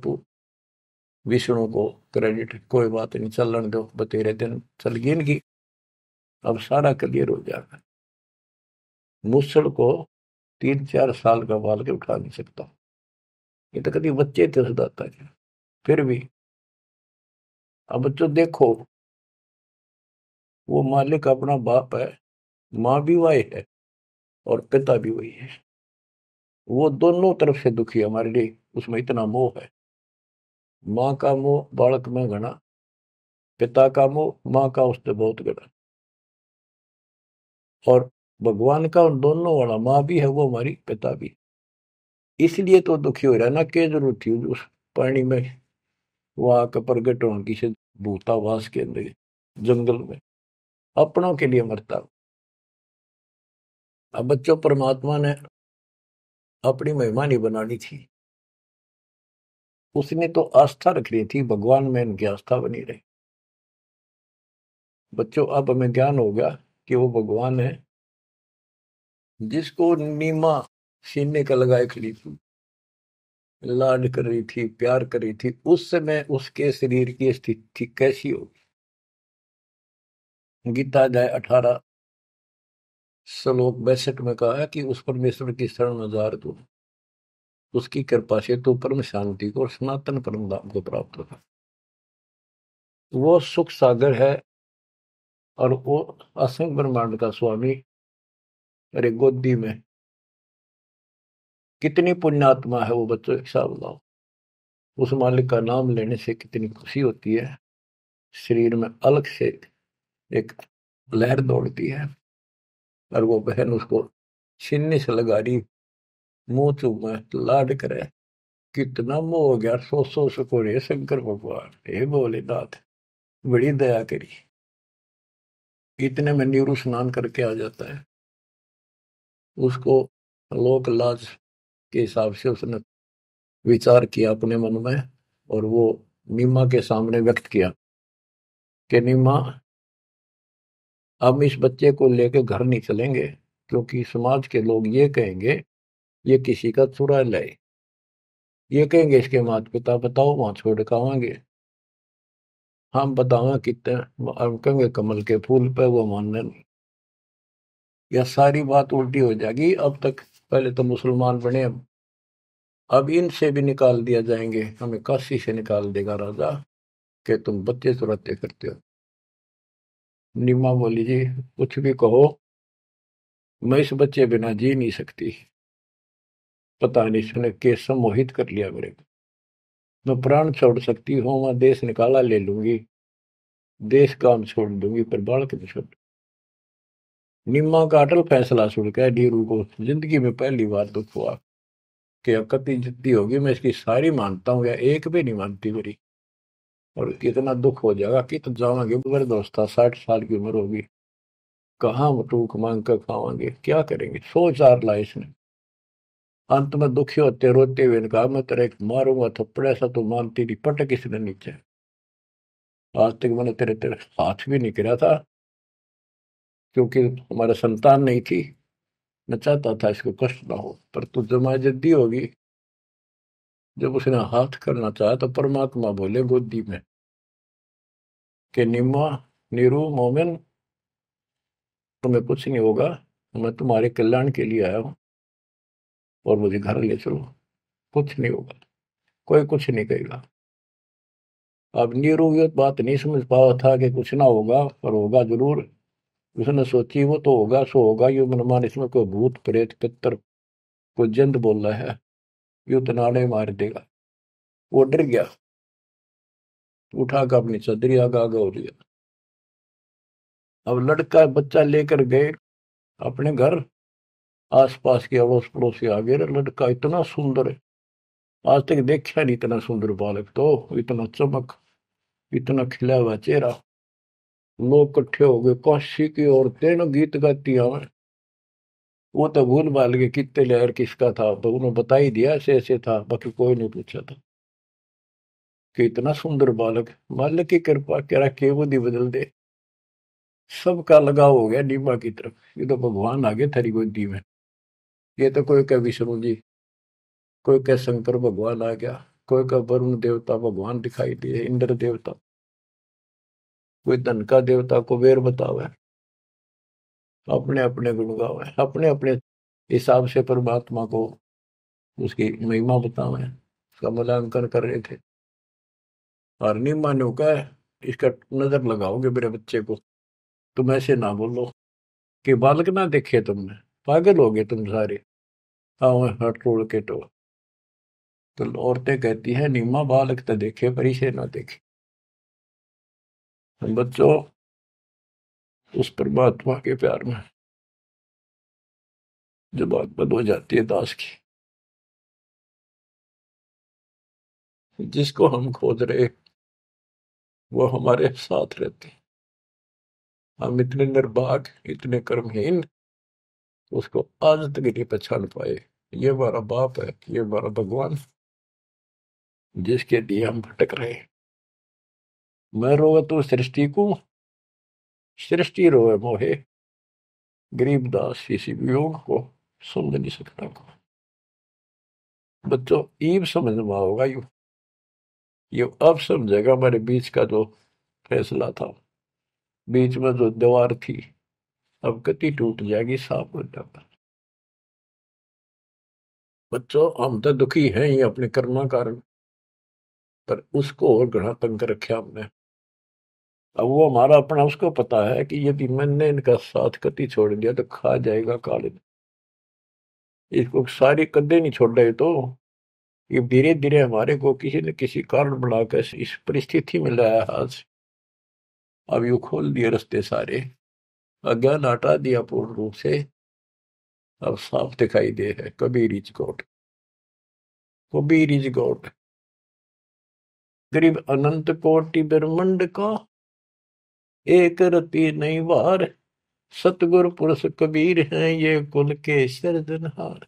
विष्णु को क्रेडिट कोई बात नहीं, चलन दो, बतेरे दिन चल गई इनकी, अब सारा क्लियर हो जाएगा। मूसल को 3-4 साल का बाल के उठा नहीं सकता, ये तो कभी बच्चे थे उस दाता के। फिर भी अब बच्चों देखो, वो मालिक अपना बाप है, माँ भी वही है और पिता भी वही है। वो दोनों तरफ से दुखी है हमारे लिए, उसमें इतना मोह है। माँ का मोह बालक में घना, पिता का मोह माँ का उससे बहुत घना। और भगवान का उन दोनों वाला, माँ भी है वो हमारी, पिता भी। इसलिए तो दुखी हो रहा है ना, क्या जरूरत थी उस पानी में वहां का प्रगट होने की से, भूतावास के अंदर जंगल में अपनों के लिए मरता। अब बच्चों, परमात्मा ने अपनी महिमा नहीं बनानी थी, उसने तो आस्था रखनी थी भगवान में, इनकी आस्था बनी रही। बच्चों, अब हमें ज्ञान हो गया कि वो भगवान है जिसको नीमा सीने का लगाए खड़ी थी, लाड कर रही थी, प्यार कर रही थी। उस समय उसके शरीर की स्थिति कैसी होगी। गीता अध्याय 18 श्लोक 62 में कहा है कि उस परमेश्वर की शरण में जा तू, उसकी कृपा से तू परम शांति को और सनातन परम धाम को प्राप्त होगा। वो सुख सागर है और वो असंग ब्रह्मांड का स्वामी। अरे गोदी में कितनी पुण्यात्मा है वो बच्चों, एक हिसाब लगाओ। उस मालिक का नाम लेने से कितनी खुशी होती है, शरीर में अलग से एक लहर दौड़ती है। और वो बहन उसको सीने से लगा रही, मुंह चूमे, लाड करे। कितना मोह हो गया, सो शुक्र है शंकर भगवान, हे भोलेनाथ, बड़ी दया करी। इतने में नीरू स्नान करके आ जाता है। उसको लोक लाज के हिसाब से उसने विचार किया अपने मन में, और वो नीमा के सामने व्यक्त किया कि नीमा, हम इस बच्चे को लेकर घर नहीं चलेंगे, क्योंकि समाज के लोग ये कहेंगे ये किसी का चुरा लाए, ये कहेंगे इसके माता पिता, बताओ वहां छोड़ के आवांगे, हम बतावा कितने, हम कहेंगे कमल के फूल पे, वो मानने नहीं। यह सारी बात उल्टी हो जाएगी। अब तक पहले तो मुसलमान बने, अब इनसे भी निकाल दिया जाएंगे, हमें काशी से निकाल देगा राजा कि तुम बच्चे चुराते करते हो। नीमा बोली, जी कुछ भी कहो, मैं इस बच्चे बिना जी नहीं सकती। पता नहीं इसने कैसे मोहित कर लिया मेरे को। मैं प्राण छोड़ सकती हूँ, मैं देश निकाला ले लूंगी, देश काम छोड़ दूंगी पर बालक नहीं छोड़। निम्मा का अटल फैसला सुन के नीरू को जिंदगी में पहली बार दुख हुआ कि अकती जिद्दी होगी, मैं इसकी सारी मानता हूँ या एक भी नहीं मानती मेरी। और कितना दुख हो जाएगा कि तो जावांगे मेरे दोस्त था, 60 साल की उम्र होगी, कहाँ टूक मांग कर खावांगे, क्या करेंगे, 100 4 लाए इसने। अंत में दुखी होते रोते हुए ने कहा, मैं तेरा एक मारूंगा थप्पड़, ऐसा तो मानती नहीं, पटक इसने नीचे। आज तक मैंने तेरे तेरे हाथ भी नहीं गिरा था, क्योंकि हमारा संतान नहीं थी। मैं चाहता था इसको कष्ट ना हो, पर तू जमा जद्दी होगी। जब उसने हाथ करना चाहा तो परमात्मा बोले गोदी में कि निम्मा, नीरू, मोमिन, तुम्हें कुछ नहीं होगा, मैं तुम्हारे कल्याण के लिए आया हूँ, और मुझे घर ले चलो, कुछ नहीं होगा, कोई कुछ नहीं कहेगा। अब नीरू ये बात नहीं समझ पाया था कि कुछ ना होगा, पर होगा जरूर। उसने सोची वो तो होगा सो होगा, यू मनमान इसमें कोई भूत प्रेत पितर कोई जंत बोल रहा है, यू तो नाड़े मार देगा। वो डर गया, उठा कर अपनी चदरी आगा आगा हो लिया। अब लड़का बच्चा लेकर गए अपने घर। आसपास के अड़ोस पड़ोसी आ गए, लड़का इतना सुंदर है, आज तक देखा नहीं इतना सुंदर बालक, तो इतना चमक, इतना खिला हुआ चेहरा। लोग इकट्ठे हो गए, काशी की औरतें न गीत गाती हमें। वो तो भूल भाल के कितने लहर किसका था, तो उन्होंने बता ही दिया ऐसे ऐसे था, बाकी कोई नहीं पूछा था कि इतना सुंदर बालक। मालिक की कृपा करा के बुद्धि बदल दे, सबका लगाव हो गया नीमा की तरफ। ये तो भगवान आ गए थारी गोदी में। ये तो कोई कह विष्णु जी, कोई कह शंकर भगवान आ गया, कोई कह वरुण देवता भगवान दिखाई दिए, इंद्र देवता, कोई धन का देवता कुबेर बतावे, अपने अपने गुण गावे, अपने अपने हिसाब से परमात्मा को उसकी महिमा बतावे, उसका मूल्यांकन कर रहे थे। और नीमा ने कहा, इसका नजर लगाओगे मेरे बच्चे को, तुम ऐसे ना बोलो कि बालक ना देखे तुमने, पागल हो गए तुम सारे। हाँ, हट रोड़ के तो औरतें कहती हैं नीमा बालक तो देखे पर इसे ना देखे। हम बच्चों, उस परमात्मा के प्यार में जब बात बंद हो जाती है दास की, जिसको हम खोज रहे वो हमारे साथ रहते हैं। हम इतने निर्भाग, इतने कर्महीन, उसको आज तक नहीं पहचान पाए। ये हमारा बाप है, ये हमारा भगवान, जिसके लिए हम भटक रहे हैं। मैं रोवे तो सृष्टि को, सृष्टि रोवे मोहे, गरीबदास इसी वियोग को समझ नहीं सकता को। बच्चों, ईब समझ में होगा यू, ये अब समझेगा हमारे बीच का जो फैसला था, बीच में जो दीवार थी, अब गति टूट जाएगी, साफ हो जाता। बच्चों, हम तो दुखी हैं ही अपने कर्मा कारण, पर उसको और घना तंग कर रखे हमने। अब वो हमारा अपना, उसको पता है कि यदि मैंने इनका साथ कति छोड़ दिया तो खा जाएगा काले। इसको सारी कदे नहीं छोड़ रहे तो ये धीरे धीरे हमारे को किसी न किसी कारण बनाकर इस परिस्थिति में लाया आज। अब यू खोल दिए रास्ते सारे, अज्ञान हटा दिया पूर्ण रूप से। अब साफ दिखाई दे है Kabir is God, Kabir is God. करीब अनंत कोटि ब्रह्मंड का, एक रति नहीं वार, सतगुर पुरुष कबीर हैं ये कुल के सिरजनहार।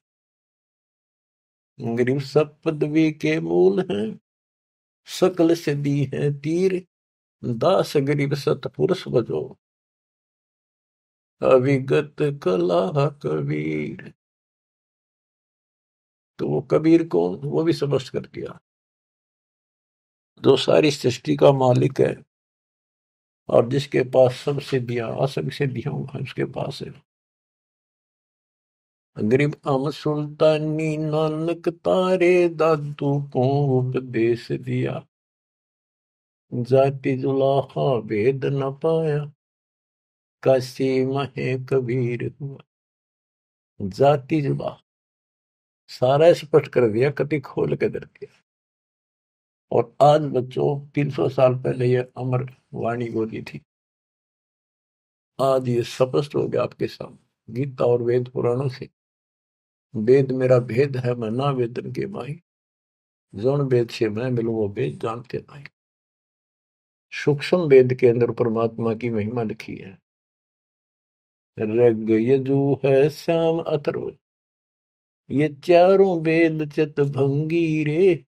गरीब सब पदवी के मूल हैं, सकल सिद्धि है तीर, दास गरीब सतपुरुष बजो, अविगत कला कबीर। तो वो कबीर कौन, वो भी समझ कर दिया, जो सारी सृष्टि का मालिक है और जिसके पास सब सिद्धियां, असंग सिद्धियों उसके पास है। गरीब अम सुल्तानी नानक तारे दादू को उपदेश दिया, जाति जुलाहा भेद न पाया, काशी महे कबीर हुआ। जाति जुला सारा स्पष्ट कर दिया, कति खोल के दर दिया। और आज बच्चों 300 साल पहले ये अमर वाणी बोली थी, आज ये स्पष्ट हो गया आपके सामने गीता और वेद पुराणों से। वेद मेरा भेद है, मैं ना वेदन के माही, जौन वेद से मैं मिलूं वो वेद जानते नहीं। सूक्ष्म वेद के अंदर परमात्मा की महिमा लिखी है। ऋग यजु है श्याम अथर्व, ये चारों वेद चित भंगी रे,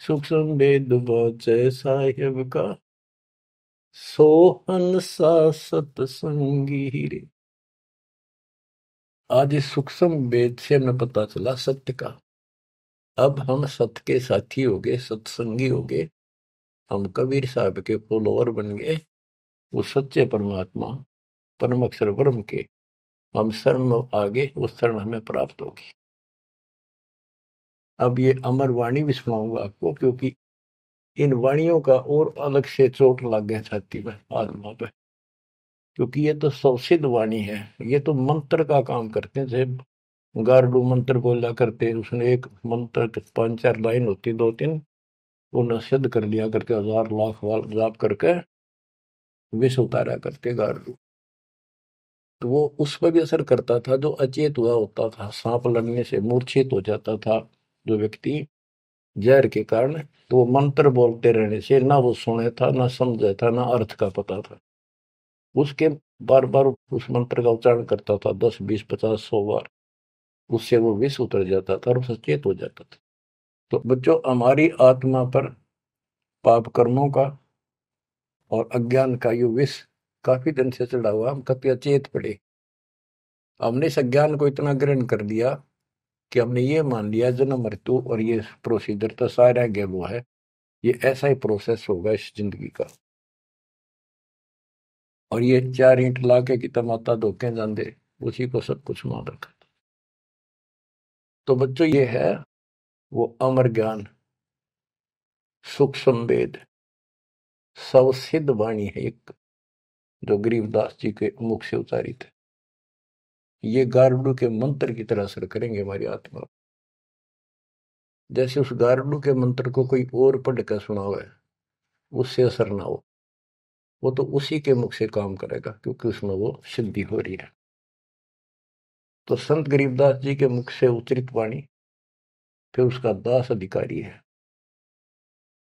सूक्ष्म वेद वाचै साहेब का, सोहन सा सतसंगी रे। आज इस सूक्ष्म वेद से हमें पता चला सत्य का। अब हम सत्य के साथी हो गए, सत्संगी हो गए, हम कबीर साहब के फॉलोअर बन गए। वो सच्चे परमात्मा परम अक्षर ब्रह्म के हम शरण में आगे, उस शरण हमें प्राप्त होगी। अब ये अमर वाणी भी सुनाऊंगा आपको, क्योंकि इन वाणियों का और अलग से चोट लग गया छाती में, आत्मा पे, क्योंकि ये तो सौसिद्ध वाणी है। ये तो मंत्र का काम करते हैं। जैसे गार्डू मंत्र बोला करते, उसने एक मंत्र के 5-4 लाइन होती, 2-3, उन्हें सिद्ध कर लिया करके 1000 लाख बार जाप करके विष उतारा करते गार्डू। तो वो उस पर भी असर करता था जो अचेत हुआ होता था, सांप लड़ने से मूर्छित हो जाता था जो व्यक्ति जहर के कारण, तो वो मंत्र बोलते रहने से ना वो सुने था, ना समझा था, ना अर्थ का पता था। उसके बार बार उस मंत्र का उच्चारण करता था, 10, 20, 50, 100 बार, उससे वो विष उतर जाता था और सचेत हो जाता था। तो बच्चों, हमारी आत्मा पर पाप कर्मों का और अज्ञान का ये विष काफी दिन से चढ़ा हुआ, हम कभी अचेत पड़े। हमने इस अज्ञान को इतना ग्रहण कर दिया कि हमने ये मान लिया जन्म मृत्यु और ये प्रोसीजर तो सारा गेम है, ये ऐसा ही प्रोसेस होगा इस जिंदगी का। और ये 4 ईंट लाके कि तमाता धोखे जाते, उसी को सब कुछ मान रखा। तो बच्चों, ये है वो अमर ज्ञान, सूक्ष्म वेद, सवसिद्ध वाणी है एक, जो गरीबदास जी के मुख से उतारी थे। ये गारुड़ के मंत्र की तरह असर करेंगे हमारी आत्मा। जैसे उस गारुड़ के मंत्र को कोई और पढ़ कर सुनावे, उससे असर ना हो, वो तो उसी के मुख से काम करेगा, क्योंकि उसमें वो सिद्धि हो रही है। तो संत गरीबदास जी के मुख से उच्चरित वाणी फिर उसका दास अधिकारी है,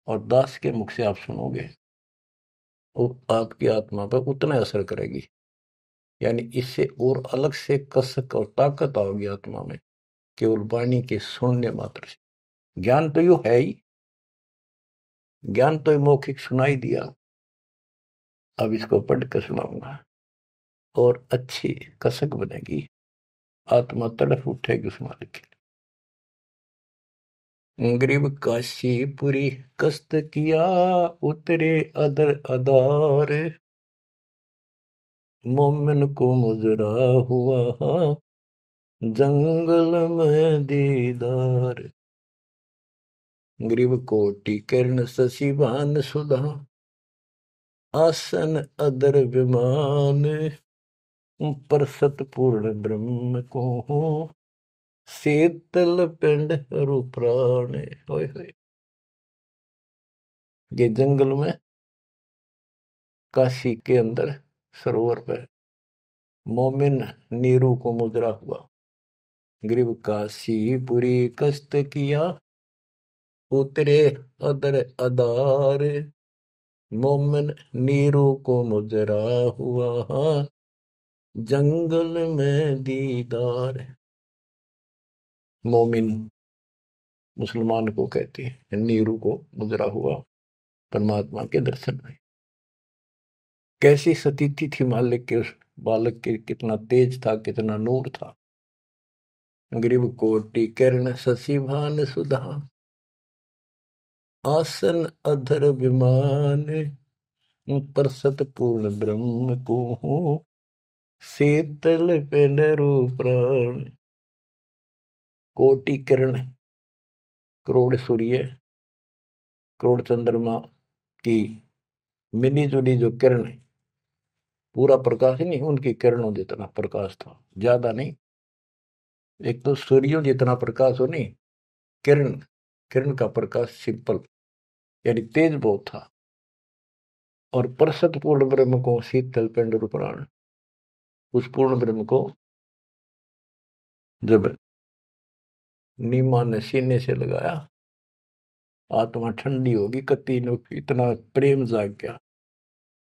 और दास के मुख से आप सुनोगे, वो आपकी आत्मा पर उतना असर करेगी। यानी इससे और अलग से कसक और ताकत आओगी आत्मा में, केवल वाणी के सुनने मात्र से। ज्ञान तो यू है ही, ज्ञान तो मौखिक सुनाई दिया, अब इसको पढ़ कर सुनाऊंगा और अच्छी कसक बनेगी, आत्मा तड़फ उठेगी उस मालिक के लिए। गरीब काशीपुरी कष्ट किया, उतरे अदर अदार, मोमिन को मुजरा हुआ जंगल में दीदार। ग्रीव कोटि किरण शशि भान सुधा, आसन अदर विमान, पर सतपूर्ण ब्रह्म को हो, शीतल पिंड हरु प्राण। होय होय। ये जंगल में काशी के अंदर सरोवर पर मोमिन नीरू को मुद्रा हुआ। ग्रीव काशीपुरी कष्ट किया, उतरे अदर अदार, मोमिन नीरू को मुजरा हुआ जंगल में दीदार। मोमिन मुसलमान को कहते हैं, नीरू को मुजरा हुआ परमात्मा के दर्शन में। कैसी सतीथि थी मालिक के उस बालक के, कितना तेज था, कितना नूर था। ग्रीव कोटि किरण शशि भान सुधा, आसन अधर विमान, पर सतपूर्ण ब्रह्म को हो, शीतल पेनरु प्राण। कोटि किरण, करोड़ सूर्य, करोड़ चंद्रमा की मिली जुली जो किरण है, पूरा प्रकाश ही नहीं, उनकी किरणों जितना प्रकाश था, ज्यादा नहीं। एक तो सूर्यों जितना प्रकाश हो नहीं, किरण, किरण का प्रकाश सिंपल, यानी तेज बहुत था। और परसत पूर्ण ब्रह्म को शीतल पिंड रूपराण, उस पूर्ण ब्रह्म को जब नीमा ने सीने से लगाया, आत्मा ठंडी होगी, कति ने इतना प्रेम जाग गया।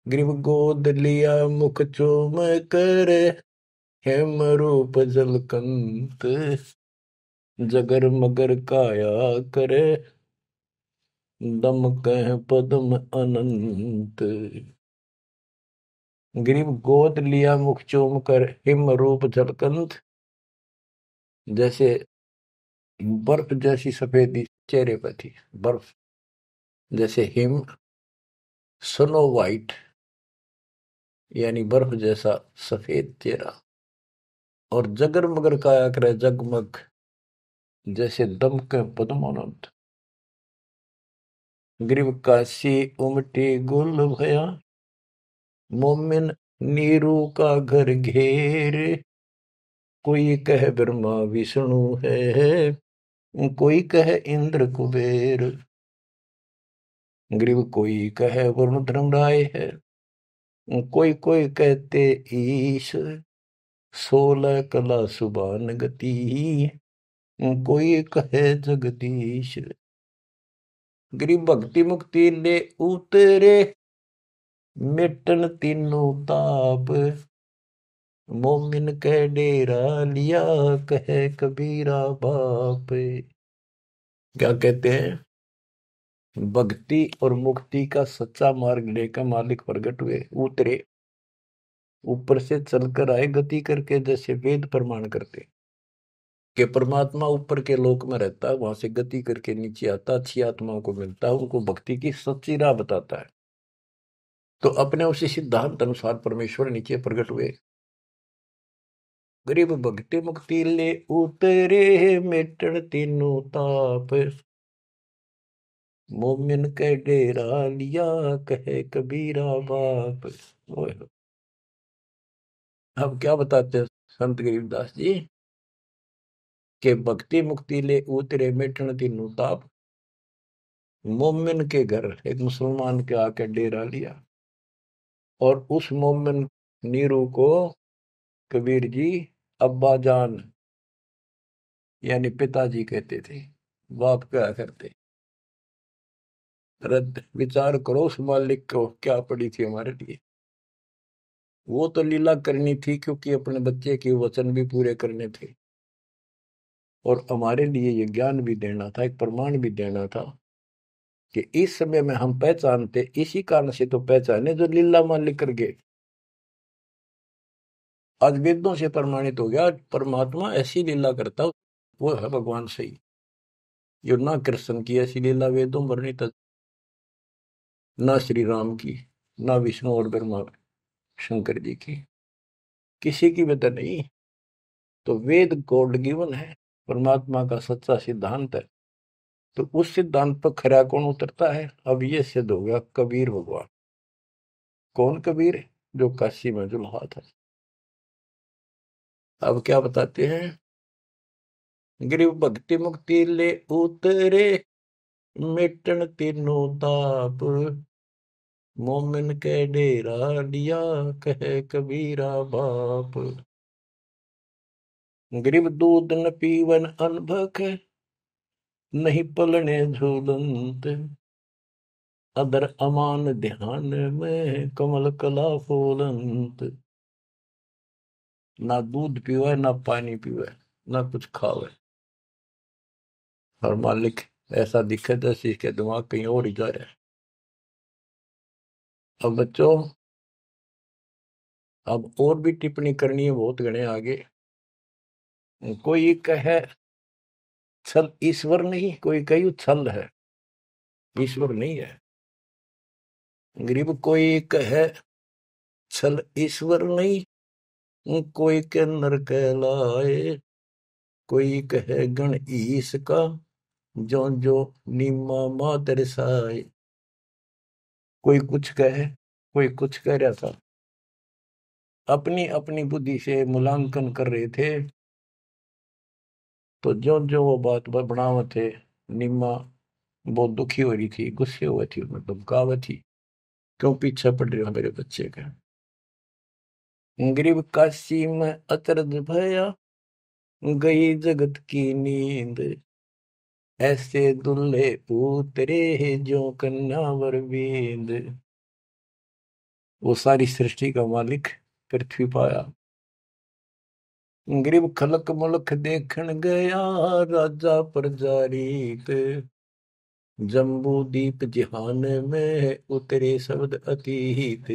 ग्रीव गोद लिया मुख चूम कर, हेम रूप जलकंत, जगर मगर काया करे, दम कह पद्म अनंत। ग्रीव गोद लिया मुख चूम कर, हिम रूप जलकंत, जैसे बर्फ जैसी सफेदी चेहरे पर थी, बर्फ जैसे हिम, स्नो वाइट यानी बर्फ जैसा सफेद चेहरा, और जगर मगर काया करे जगमग, जैसे दमके पद्मानंद। ग्रीव काशी उमटी गुल भया, मोमिन नीरू का घर घेर, कोई कह ब्रह्मा विष्णु है, कोई कह इंद्र कुबेर। ग्रीव कोई कह वरुण धर्मराय है, कोई कोई कहते ईश, 16 कला सुबान गति, कोई कहे जगदीश। गरीब भक्ति मुक्ति ले उतरे, मिटन तीनों ताप, मोमिन कह डेरा लिया, कहे कबीरा बाप। क्या कहते हैं? भक्ति और मुक्ति का सच्चा मार्ग लेकर मालिक प्रगट हुए, उतरे, ऊपर से चलकर आए गति करके, जैसे वेद प्रमाण करते कि परमात्मा ऊपर के लोक में रहता है, वहां से गति करके नीचे आता, अच्छी आत्माओं को मिलता है, उनको भक्ति की सच्ची राह बताता है। तो अपने उसी सिद्धांत अनुसार परमेश्वर नीचे प्रकट हुए। गरीब भक्ति मुक्ति ले उतरे, मेटण तीनों ताप, मोमिन के डेरा लिया, कहे कबीरा बाप। अब क्या बताते हैं संत गरीबदास जी के भक्ति मुक्ति ले उतरे, मेटण तीनों ताप, मोमिन के घर एक मुसलमान के आके डेरा लिया, और उस मोमिन नीरू को कबीर जी अब्बा जान यानी पिताजी कहते थे, बाप क्या करते। रद्द विचार करो उस मालिक को क्या पड़ी थी हमारे लिए। वो तो लीला करनी थी क्योंकि अपने बच्चे के वचन भी पूरे करने थे, और हमारे लिए ये ज्ञान भी देना था, एक प्रमाण भी देना था कि इस समय में हम पहचानते, इसी कारण से तो पहचाने जो लीला मालिक कर गए। आज वेदों से प्रमाणित हो गया, परमात्मा ऐसी लीला करता वो है भगवान सही। यो ना कृष्ण की ऐसी लीला वेदों वर्णित, ना श्री राम की, ना विष्णु और ब्रह्मा शंकर जी की, किसी की भी तो नहीं। तो वेद गॉड गिवन है, परमात्मा का सच्चा सिद्धांत है। तो उस सिद्धांत पर खरा कौन उतरता है? अब ये सिद्ध हो गया कबीर भगवान। कौन कबीर? जो काशी में जुल्हा था। अब क्या बताते हैं? गिरिव भक्ति मुक्ति ले उतरे, मिटन तीनों ताप, मोमिन के डेरा लिया, कहे कबीरा बाप। गिरिव दूध न पीवन अनभक, नहीं पलने झूलंत, अदर अमान ध्यान में, कमल कला फूलंत। ना दूध पीवे, ना पानी पीवे, ना कुछ खावे, और मालिक ऐसा दिखे जैसे इसके दिमाग कहीं और ही जा रहा है। अब बच्चों, अब और भी टिप्पणी करनी है बहुत घने आगे। कोई कहे छल ईश्वर नहीं, कोई कही छल है, ईश्वर नहीं है। गरीब कोई कहे छल ईश्वर नहीं, कोई के नर कहलाए, कोई कहे गण ईश का, जो जो नीमा मात रसाए। कोई कुछ कहे, कोई कुछ कह रहा था, अपनी अपनी बुद्धि से मूल्यांकन कर रहे थे। तो जो जो वो बात बनाव थे, निम्मा बहुत दुखी हो रही थी, गुस्से हुई थी, मतलब धमकावत थी, क्यों पीछे पड़ रहे हो मेरे बच्चे का। गरीब काशी में अचरज भया, गई जगत की नींद, ऐसे दुल्हे उतरे जो कन्यावर बींद। वो सारी सृष्टि का मालिक पृथ्वी पाया, गरीब खलक मुलक देखन गया, राजा प्रजारीत, जम्बू दीप जिहान में उतरे शब्द अतीत।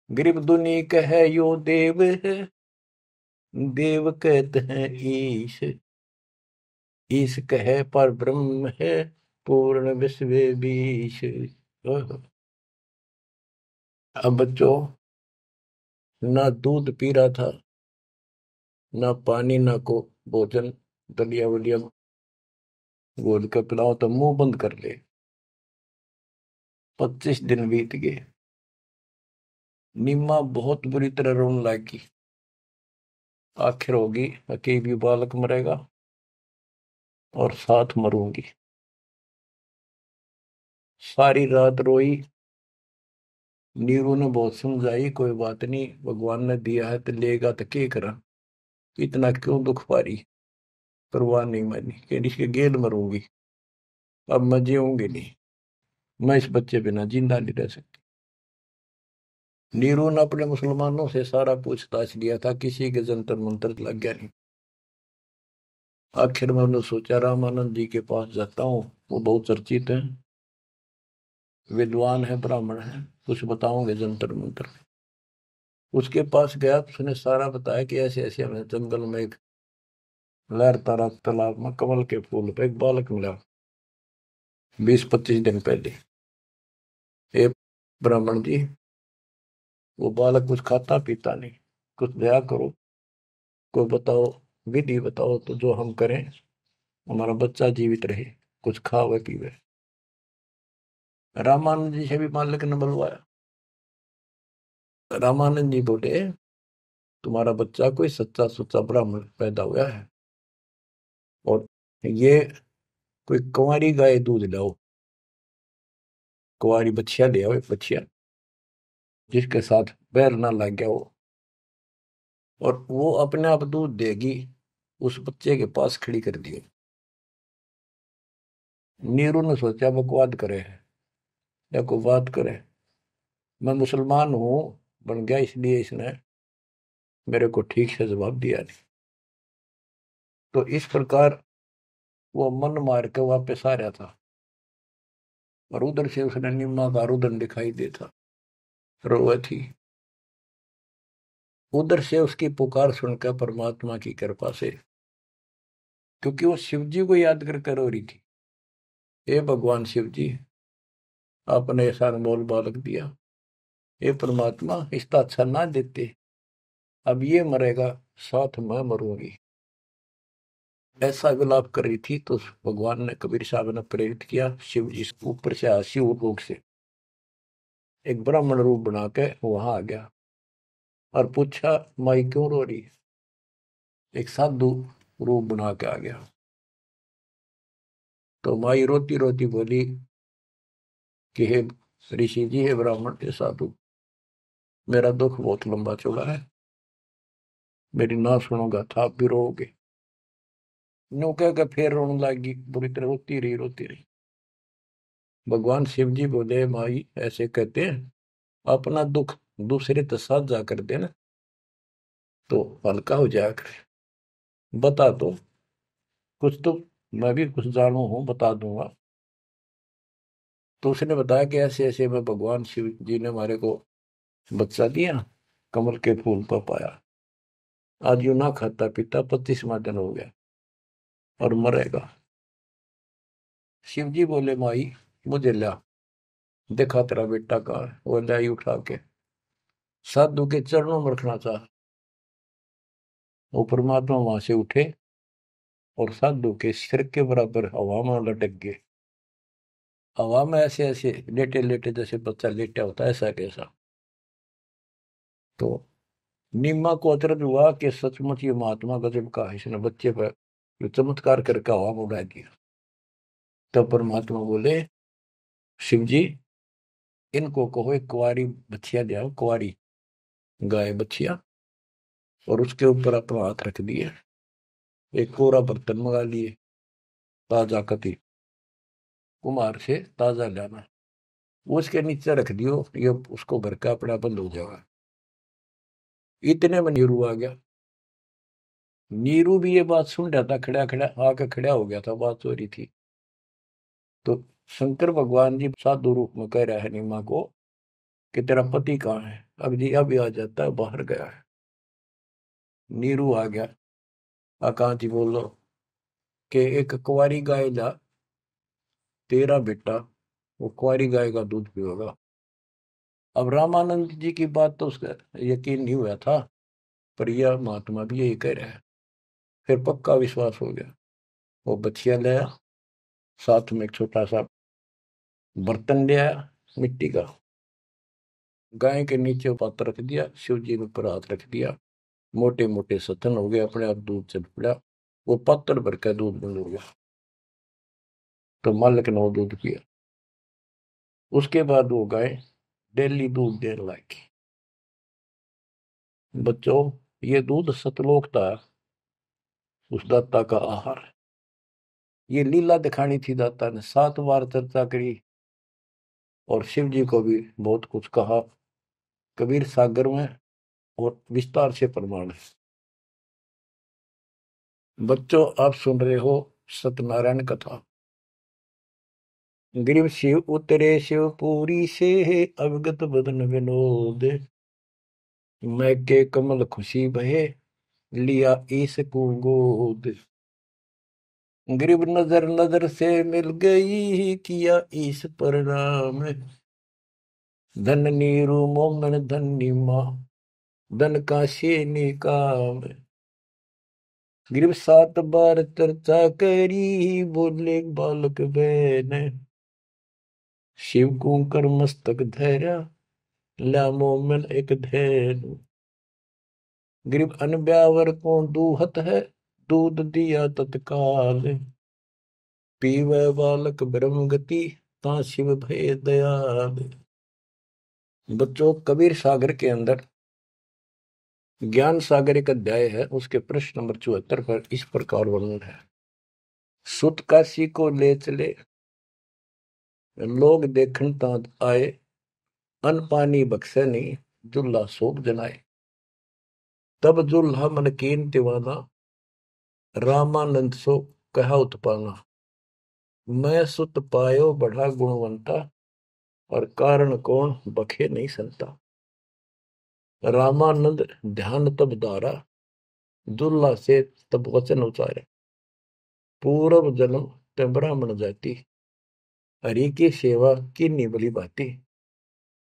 गरीब दुनी कहे यो देव है, देव कहते हैं ईश, ईश कहे पर ब्रह्म है, पूर्ण विश्व बीश। अब बच्चों, ना दूध पी रहा था, ना पानी, ना को भोजन, दलिया वलिया घोल कर पिलाओ तो मुंह बंद कर ले। 25 दिन बीत गए। नीमा बहुत बुरी तरह रोने लगी। आखिर होगी अकेली, बालक मरेगा और साथ मरूंगी। सारी रात रोई। नीरू ने बहुत समझाई, कोई बात नहीं, भगवान ने दिया है तो लेगा, तो क्या करा, इतना क्यों दुख पा रही। परवाह नहीं मानी, कि इसके गेल मरूंगी, अब मैं जीऊंगी नहीं, मैं इस बच्चे बिना जिंदा नहीं रह सकती। नीरू ने अपने मुसलमानों से सारा पूछताछ लिया था, किसी के जंतर मंतर लग गया नहीं। आखिर में उन्होंने सोचा रामानंद जी के पास जाता हूँ, वो बहुत चर्चित हैं, विद्वान है, ब्राह्मण है, कुछ बताओगे जंतर मंतर। उसके पास गया तो उसने सारा बताया कि ऐसे ऐसे हमें जंगल में एक लहरता रहा तालाब में कमल के फूल पे एक बालक मिला 20-25 दिन पहले। ए ब्राह्मण जी, वो बालक कुछ खाता पीता नहीं, कुछ दया करो, कोई बताओ, विधि बताओ तो जो हम करें, हमारा बच्चा जीवित रहे, कुछ खावे पीवे। रामानंद जी से भी मालिक ने बुलवाया। रामानंद जी बोले, तुम्हारा बच्चा कोई सच्चा सुच्चा ब्राह्मण पैदा हुआ है, और ये कोई कुंवारी गाय दूध लाओ, कुंवारी बछिया ले आओ, एक बछिया जिसके साथ बैर ना लग गया हो, और वो अपने आप दूध देगी, उस बच्चे के पास खड़ी कर दियो। नीरू ने सोचा बकवाद करे या कोई बात करे, मैं मुसलमान हूं बन गया, इसलिए इसने मेरे को ठीक से जवाब दिया नहीं। तो इस प्रकार वो मन मार के वापस आ रहा था, और उधर से उसने निम्मा का रुदन दिखाई देता, रोए थी। उधर से उसकी पुकार सुनकर परमात्मा की कृपा से, क्योंकि वो शिव जी को याद कर रो रही थी, हे भगवान शिव जी, आपने ऐसा अनमोल बालक दिया, हे परमात्मा इसका अच्छा ना देते, अब ये मरेगा, साथ मैं मरूंगी। ऐसा विलाप कर रही थी तो भगवान ने, कबीर साहब ने प्रेरित किया, शिव जी ऊपर से आया, शिव लोक से एक ब्राह्मण रूप बना के वहां आ गया और पूछा, माई क्यों रो रही है। एक साधु रूप बना के आ गया। तो माई रोती रोती बोली कि हे ऋषि जी, हे ब्राह्मण, हे साधु, मेरा दुख बहुत लंबा चौड़ा है, मेरी ना सुनोगा था आप भी रोओगे। नो कह के फिर रोने लगी, बुरी तरह रोती रही, रोती रही। भगवान शिव जी बोले, माई ऐसे कहते हैं, अपना दुख दूसरे के साथ जा कर देना तो हल्का हो जाया करे, बता दो कुछ तो, मैं भी कुछ जानू हूं, बता दूंगा। तो उसने बताया कि ऐसे ऐसे में भगवान शिव जी ने हमारे को बच्चा दिया, कमल के फूल पर पाया, आज यूं ना खाता पीता 25वां दिन हो गया और मरेगा। शिव जी बोले, माई मुझे ला, देखा तेरा बेटा कहाँ है, वो लाई उठा के साधु के चरणों में रखना चाहा। वो परमात्मा वहां से उठे और साधु के सिर के बराबर हवा में लटक गए। हवा में ऐसे ऐसे लेटे लेटे, जैसे बच्चा लेटा होता है, ऐसा कैसा। तो नीमा को अचरज हुआ कि सचमुच ये महात्मा गजब का है, इसने बच्चे पर जो चमत्कार करके हवा में उड़ा दिया। तो परमात्मा बोले शिव जी इनको कहो एक कुंवारी बछिया जाओ, कुंवारी गाय बछिया, और उसके ऊपर अपना हाथ रख दिए, एक कोरा बर्तन मंगा लिए, ताजा कति कुम्हार से ताजा लाना, वो उसके नीचे रख दियो, ये उसको भर का अपना बंद हो जाएगा। इतने में नीरू आ गया। नीरू भी ये बात सुन रहा था, खड़ा खड़ा आके खड़ा हो गया था, बात हो रही थी। तो शंकर भगवान जी साधु रूप में कह रहा है नीमा को कि तेरा पति कहाँ है? अब जी अभी आ जाता है, बाहर गया है। नीरू आ गया, कहाँ जी बोलो कि एक कुंवारी गाय ला, तेरा बेटा वो कुंवारी गाय का दूध पिएगा। अब रामानंद जी की बात तो उसका यकीन नहीं हुआ था, पर यह महात्मा भी यही कह रहा है। फिर पक्का विश्वास हो गया। वो बछिया लाया, साथ में एक छोटा सा बर्तन ले आया मिट्टी का, गाय के नीचे पात्र रख दिया, शिव जी ने ऊपर हाथ रख दिया, मोटे मोटे सतन हो गए, अपने आप दूध चल पड़ा। वो पात्र भर का दूध बंद हो गया। तो मालिक ने वो दूध पिया। उसके बाद वो गाय डेली दूध देने लगी। बच्चों, ये दूध सतलोक था, उस दाता का आहार। ये लीला दिखानी थी दाता ने, 7 बार चर्चा करी और शिव जी को भी बहुत कुछ कहा, कबीर सागर में, और विस्तार से प्रमाण है। बच्चों, आप सुन रहे हो सत्यनारायण कथा। ग्रीव शिव उतरे शिवपुरी से, अवगत बदन विनोद, मैं के कमल खुशी बहे, लिया ईस को गोद। ग्रीव नजर नजर से मिल गई, किया ईस प्रणाम, धन नीरू मोमन धन माँ, धन का शेनी काम। ग्रीव 7 बार चर्चा करी, बोले बालक बहन, शिव को कर मस्तक धैर्या, ला मोमन एक धैर्य। ग्रीव अनब्यावर को दूहत है, दूध दिया तत्काल, पीवे बालक ब्रह्म गति, ता शिव भय दयाल। बच्चों, कबीर सागर के अंदर ज्ञान सागर एक अध्याय है, उसके प्रश्न नंबर 74 पर इस प्रकार वर्णन है। सुत काशी को ले चले, लोग देखन तात आए, अन पानी बख्शे नहीं, जुल्ला सोप जनाए। तब जुल्हा मन कीन दीवाना, रामानंद सो कहा उत्पाना। मैं सुत पायो बढ़ा गुणवंता, और कारण कौन बखे नहीं संता। रामानंद ध्यान तब दारा, दुल्ला से तब वचन उचारे। पूर्व जन्म ते ब्राह्मण जाति, हरि की सेवा की निबली बाती।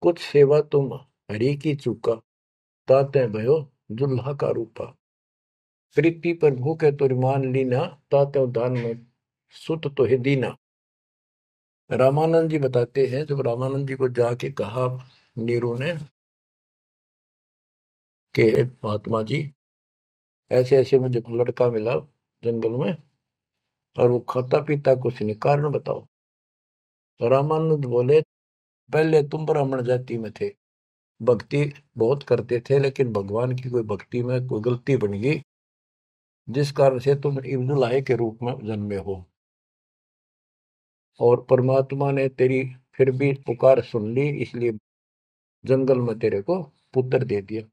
कुछ सेवा तुम हरि की चूका, ताते भयो दुल्हा का रूपा। प्रीति पर भूखे तो मान लीना, ताते दान में सुत तो है दीना। रामानंद जी बताते हैं, जब रामानंद जी को जाके कहा नीरू ने कि महात्मा जी ऐसे ऐसे मुझे लड़का मिला जंगल में, और वो खाता पीता कुछ नहीं, कारण बताओ। तो रामानंद बोले पहले तुम ब्राह्मण जाति में थे, भक्ति बहुत करते थे, लेकिन भगवान की कोई भक्ति में कोई गलती बन गई, जिस कारण से तुम दुल्हे के रूप में जन्मे हो, और परमात्मा ने तेरी फिर भी पुकार सुन ली, इसलिए जंगल में तेरे को पुत्र दे दिया।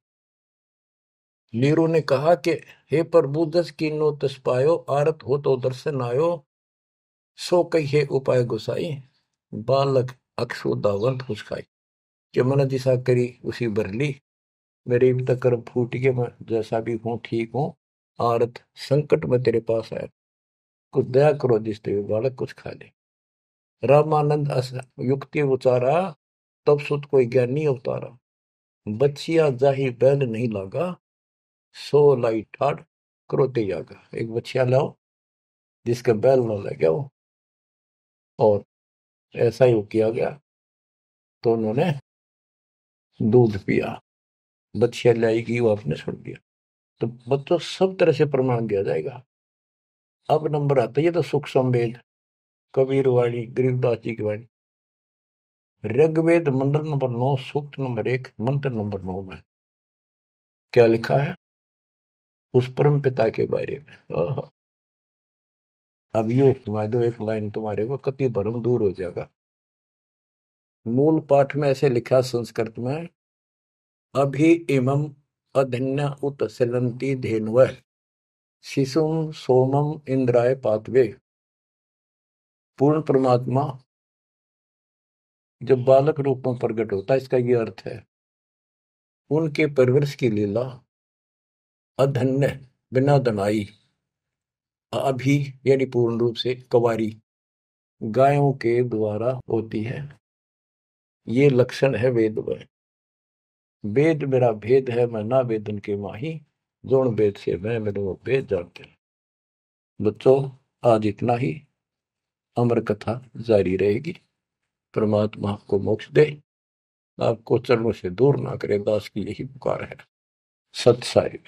नीरू ने कहा कि हे प्रभु, दस कीनो तस पायो, आरत हो तो दर्शन आयो, सो कही उपाय गुसाई, बालक अक्षु दावंत कुछ खाई। कि मन दिशा करी उसी भर ली, मेरे भी तक कर्म फूट के, मैं जैसा भी हूँ ठीक हूँ, आरत संकट में तेरे पास आया, कुछ दया करो जिसते हुए बालक कुछ खा ले। रामानंद युक्ति उचारा, तब सुत कोई ज्ञानी अवतारा। बच्चिया जाही बैल नहीं लागा, सो लाई ठाड़ क्रोते जागा। एक बच्चिया लाओ जिसका बैल न लग गया हो, और ऐसा ही किया गया। तो उन्होंने दूध पिया, बच्चिया लाएगी, वो आपने छोड़ दिया। तो बच्चों, सब तरह से प्रमाण दिया जाएगा। अब नंबर आता है, ये तो सुख संवेद कबीर वाणी, गरीबदास जी की वाणी। ऋग्वेद मंडल नंबर 9, सूक्त नंबर 1, मंत्र नंबर 9 में क्या लिखा है उस परम पिता के बारे में। अब ये सुना दो एक लाइन, तुम्हारे को कति भरम दूर हो जाएगा। मूल पाठ में ऐसे लिखा संस्कृत में, अभि इमं अधन्य उत सिलंती धेन्वः शिशुम सोमम इंद्राय पातवे। पूर्ण परमात्मा जब बालक रूप में प्रकट होता है, इसका ये अर्थ है उनके परवरिश की लीला अधन्य, बिना दनाई, अभी यानी पूर्ण रूप से कवारी गायों के द्वारा होती है। ये लक्षण है वेद में। वेद मेरा भेद है, मैं ना वेदन के माही, जोन वेद से मैं मेरे वो भेद जानते हैं। बच्चों, आज इतना ही। अमर कथा जारी रहेगी। परमात्मा आपको मोक्ष दे, आपको चरणों से दूर ना करे, दास की यही पुकार है। सत साहिब।